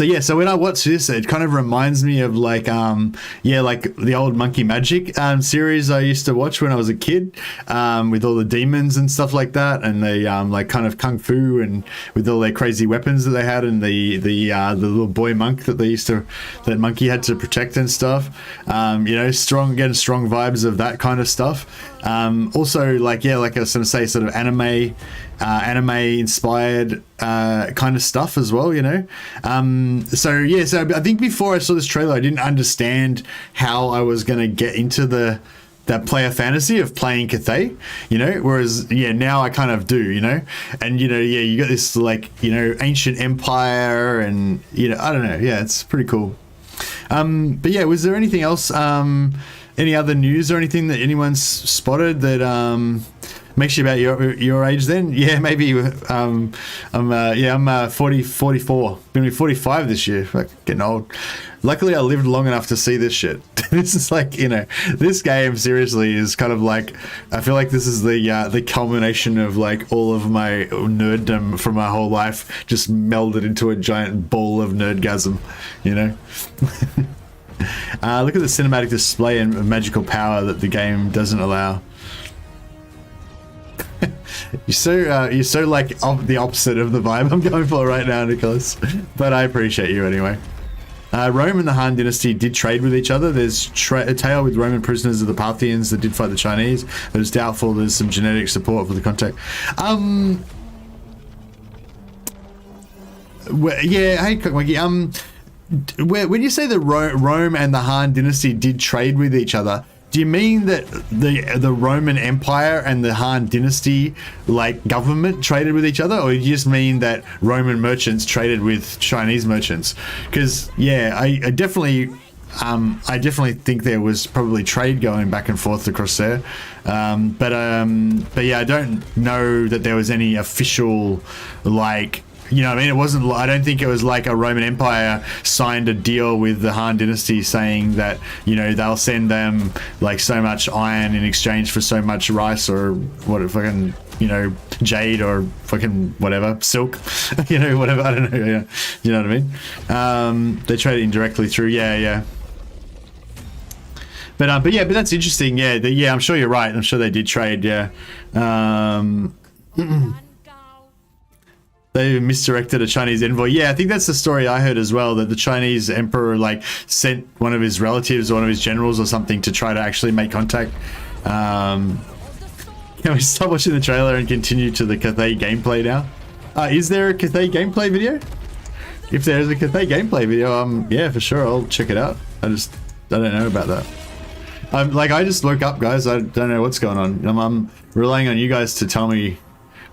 yeah, so when I watch this, it kind of reminds me of like like the old Monkey Magic series I used to watch when I was a kid, with all the demons and stuff like that, and the like kind of kung fu, and with all their crazy weapons that they had, and the little boy monk that Monkey had to protect and stuff. You know, strong vibes of that kind of stuff. Also, like, yeah, like I was going to say, sort of anime inspired kind of stuff as well, you know. So yeah, so I think before I saw this trailer, I didn't understand how I was going to get into that player fantasy of playing Cathay, you know, whereas yeah, now I kind of do, you know. And you know, yeah, you got this like, you know, ancient empire, and you know, I don't know, yeah, it's pretty cool. But yeah, was there anything else, any other news or anything that anyone's spotted that makes you about your age then? Yeah, maybe. I'm 44. Gonna be 45 this year. Like, getting old. Luckily, I lived long enough to see this shit. This is like, you know, this game seriously is kind of like, I feel like this is the culmination of like all of my nerddom from my whole life just melded into a giant ball of nerdgasm, you know. Look at the cinematic display and magical power that the game doesn't allow. You're so like the opposite of the vibe I'm going for right now, Nicholas. But I appreciate you anyway. Rome and the Han dynasty did trade with each other. There's a tale with Roman prisoners of the Parthians that did fight the Chinese, but it's doubtful there's some genetic support for the contact. Yeah, hey, Cookmonkey. When you say the Rome and the Han dynasty did trade with each other, Do you mean that the Roman Empire and the Han Dynasty, like, government traded with each other, or you just mean that Roman merchants traded with Chinese merchants? Because yeah, I definitely think there was probably trade going back and forth across there, but yeah, I don't know that there was any official, like, you know what I mean? It wasn't, I don't think it was like a Roman Empire signed a deal with the Han Dynasty saying that, you know, they'll send them like so much iron in exchange for so much rice or what, fucking, you know, jade or fucking whatever, silk, you know, whatever, I don't know, yeah. You know what I mean? They trade indirectly through, yeah. But yeah, but that's interesting, yeah, yeah, I'm sure you're right, I'm sure they did trade, yeah. They misdirected a Chinese envoy. Yeah, I think that's the story I heard as well, that the Chinese emperor like sent one of his relatives or one of his generals or something to try to actually make contact. Can we stop watching the trailer and continue to the Cathay gameplay now? Is there a Cathay gameplay video? If there is a Cathay gameplay video, yeah, for sure, I'll check it out. I don't know about that. I just woke up, guys. I don't know what's going on. I'm relying on you guys to tell me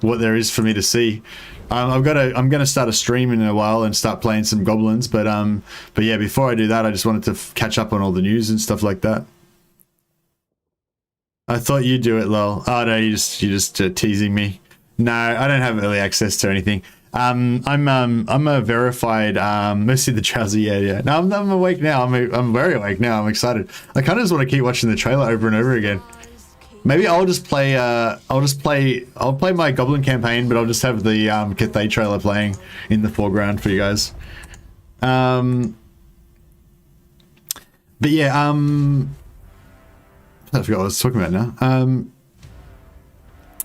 what there is for me to see. I'm gonna start a stream in a while and start playing some goblins, but yeah, before I do that, I just wanted to catch up on all the news and stuff like that. I thought you'd do it, lol. Oh no, you're just teasing me. No, I don't have early access to anything. I'm a verified mostly the drowsy, yeah. No, I'm awake now. I'm very awake now. I'm excited. I kind of just want to keep watching the trailer over and over again. Maybe I'll just play. I'll play my Goblin campaign, but I'll just have the Cathay trailer playing in the foreground for you guys. But yeah, I forgot what I was talking about now.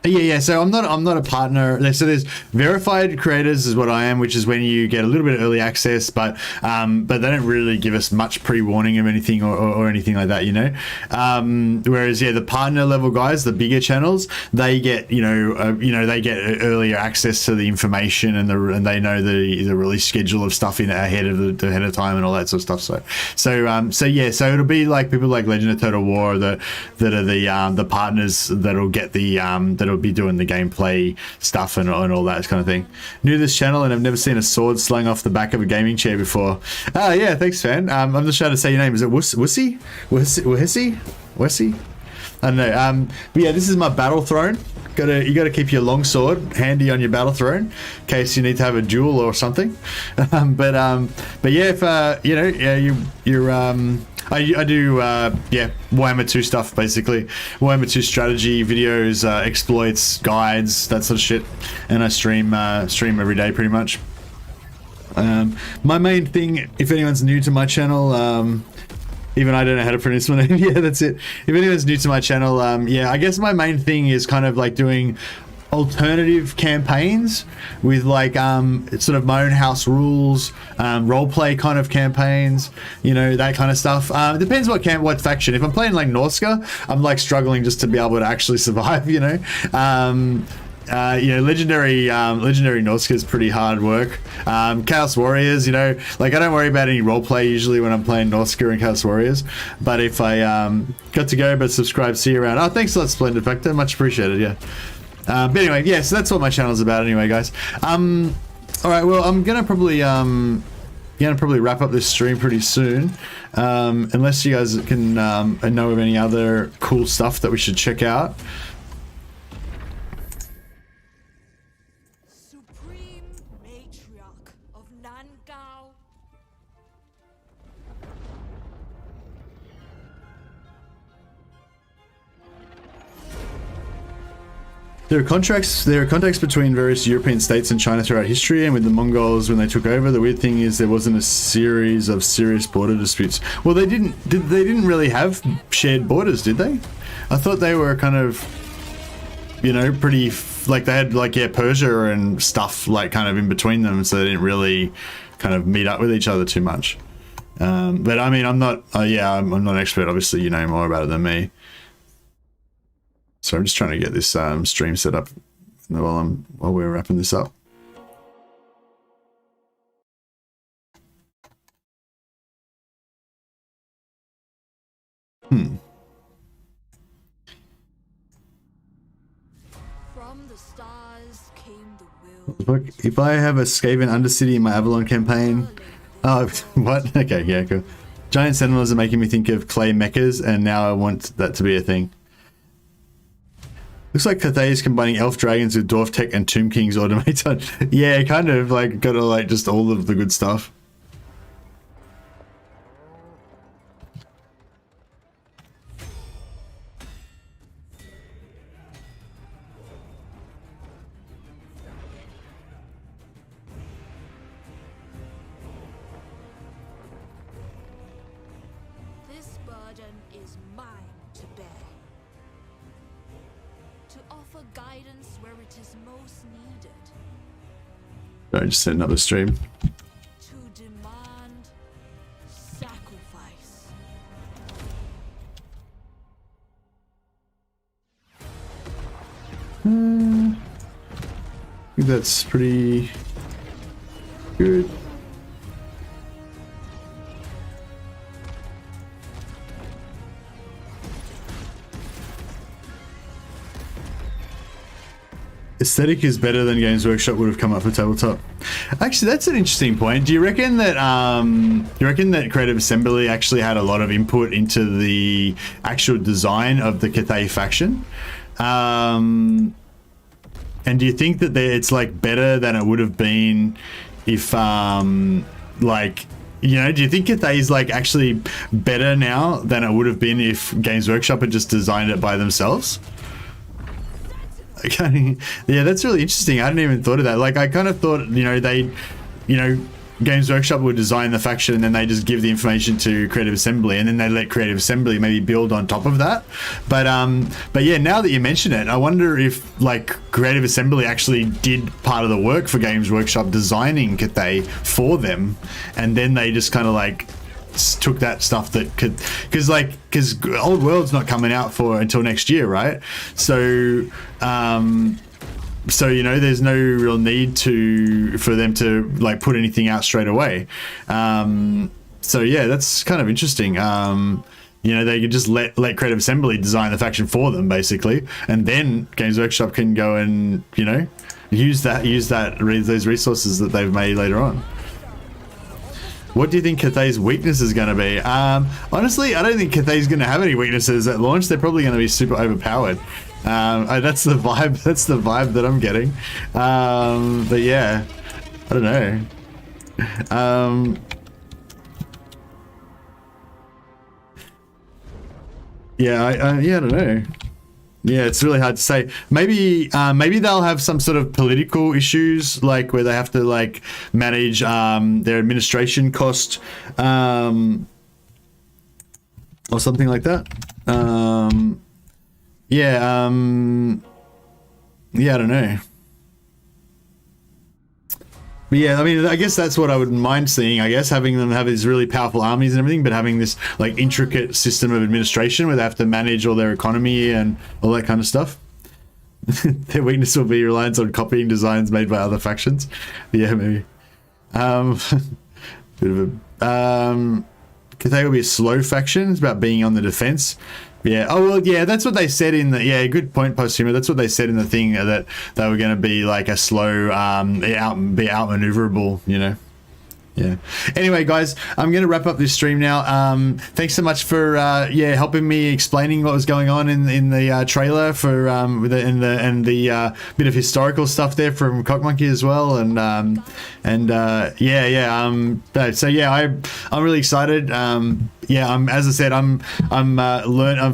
Yeah. So I'm not a partner. So there's verified creators is what I am, which is when you get a little bit of early access, but they don't really give us much pre-warning of anything or anything like that, you know. Whereas yeah, the partner level guys, the bigger channels, they get they get earlier access to the information and they know the release schedule of stuff ahead of time and all that sort of stuff. So yeah, so it'll be like people like Legend of Total War that are the partners that'll get that'll be doing the gameplay stuff and all that kind of thing. New to this channel and I've never seen a sword slung off the back of a gaming chair before. Yeah, thanks, fan. I'm just trying to say your name. Is it Wussy? I don't know. But yeah, this is my battle throne. You gotta keep your long sword handy on your battle throne in case you need to have a duel or something. But yeah, if I do Warhammer 2 stuff, basically Warhammer 2 strategy videos, exploits, guides, that sort of shit, and I stream every day pretty much. My main thing, if anyone's new to my channel, even I don't know how to pronounce my name. Yeah, that's it. If anyone's new to my channel, yeah, I guess my main thing is kind of like doing alternative campaigns with like sort of my own house rules, roleplay kind of campaigns, you know, that kind of stuff. It depends what faction. If I'm playing like Norska, I'm like struggling just to be able to actually survive, you know. Legendary Norska is pretty hard work. Chaos Warriors, you know, like I don't worry about any roleplay usually when I'm playing Norska and Chaos Warriors, but if I got to go, but subscribe, see you around. Oh, thanks a lot, Splendid Factor, much appreciated. Yeah. But anyway, yeah, so that's what my channel's about anyway, guys. All right, well, I'm gonna probably wrap up this stream pretty soon, unless you guys can know of any other cool stuff that we should check out. Supreme Matriarch of Nangao. There are contacts between various European states and China throughout history, and with the Mongols when they took over, the weird thing is there wasn't a series of serious border disputes. Well, they didn't really have shared borders, did they? I thought they were kind of, you know, pretty, like they had like, yeah, Persia and stuff like kind of in between them, so they didn't really kind of meet up with each other too much. But I mean, I'm not an expert, obviously you know more about it than me. So I'm just trying to get this stream set up while we're wrapping this up. Look, if I have a Skaven Undercity in my Avalon campaign... Oh, what? Okay, yeah, cool. Giant Sentinels are making me think of clay mechas, and now I want that to be a thing. Looks like Cathay is combining elf dragons with dwarf tech and Tomb King's automaton. Yeah, kind of like got like just all of the good stuff. This burden is mine to bear. To offer guidance where it is most needed. I just set another stream. To demand sacrifice. I think that's pretty good. Aesthetic is better than Games Workshop would have come up for tabletop. Actually, that's an interesting point. Do you reckon that Creative Assembly actually had a lot of input into the actual design of the Cathay faction? And do you think that it's like better than it would have been if like, you know, do you think Cathay is like actually better now than it would have been if Games Workshop had just designed it by themselves? Okay, yeah, that's really interesting. I hadn't even thought of that. Like, I kind of thought, you know, Games Workshop would design the faction and then they just give the information to Creative Assembly and then they let Creative Assembly maybe build on top of that. But yeah, now that you mention it, I wonder if like Creative Assembly actually did part of the work for Games Workshop designing Cathay for them, and then they just kind of like took that stuff that could, because Old World's not coming out until next year, right? So so, you know, there's no real need for them to like put anything out straight away. So yeah, that's kind of interesting. You know, they could just let Creative Assembly design the faction for them basically, and then Games Workshop can go and, you know, use those resources that they've made later on. What do you think Cathay's weakness is going to be? Honestly, I don't think Cathay's going to have any weaknesses at launch. They're probably going to be super overpowered. That's the vibe. That's the vibe that I'm getting. But yeah, I don't know. Yeah, I don't know. Yeah, it's really hard to say. Maybe they'll have some sort of political issues, like where they have to like manage their administration cost, or something like that. Yeah, I don't know. But yeah, I mean, I guess that's what I wouldn't mind seeing. I guess having them have these really powerful armies and everything, but having this like intricate system of administration where they have to manage all their economy and all that kind of stuff. Their weakness will be reliance on copying designs made by other factions. Yeah, maybe. Bit of a Cathay will be a slow faction. It's about being on the defense. Yeah. Oh well. Yeah. That's what they said in the. Yeah. Good point, Posthuma. That's what they said in the thing, that they were going to be like a slow, be outmaneuverable. You know. Yeah. Anyway, guys, I'm going to wrap up this stream now. Thanks so much for helping me explaining what was going on in the trailer for the bit of historical stuff there from Cockmonkey as well, so yeah, I'm really excited. As I said, I'm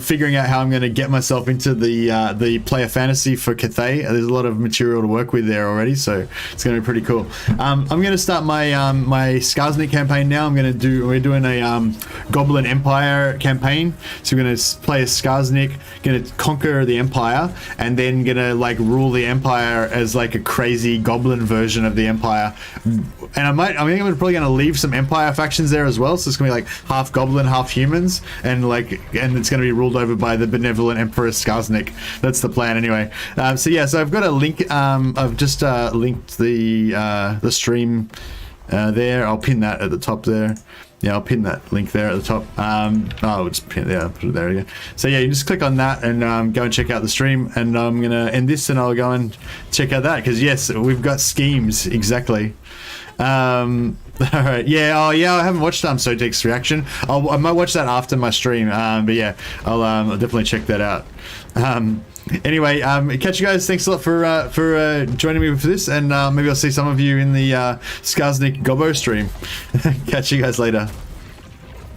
figuring out how I'm going to get myself into the player fantasy for Cathay. There's a lot of material to work with there already, so it's going to be pretty cool. I'm going to start my Skarsnik campaign now. We're doing a Goblin Empire campaign. So we're going to play as Skarsnik, going to conquer the Empire, and then going to like rule the Empire as like a crazy Goblin version of the Empire. And I think I'm probably going to leave some Empire factions there as well. So it's going to be like half Goblin, half humans, and it's going to be ruled over by the benevolent Emperor Skarsnik. That's the plan anyway. So I've got a link. I've just linked the stream there. I'll pin that at the top there. yeah, I'll pin that link there at the top. I'll just pin it there, put it there again. So yeah, you just click on that and go and check out the stream, and I'm gonna end this and I'll go and check out that, because yes, we've got schemes, exactly. All right, yeah, oh yeah, I haven't watched Sotek's reaction. I might watch that after my stream, but yeah, I'll definitely check that out. Anyway, catch you guys. Thanks a lot for joining me for this, and maybe I'll see some of you in the Skarsnik Gobbo stream. Catch you guys later.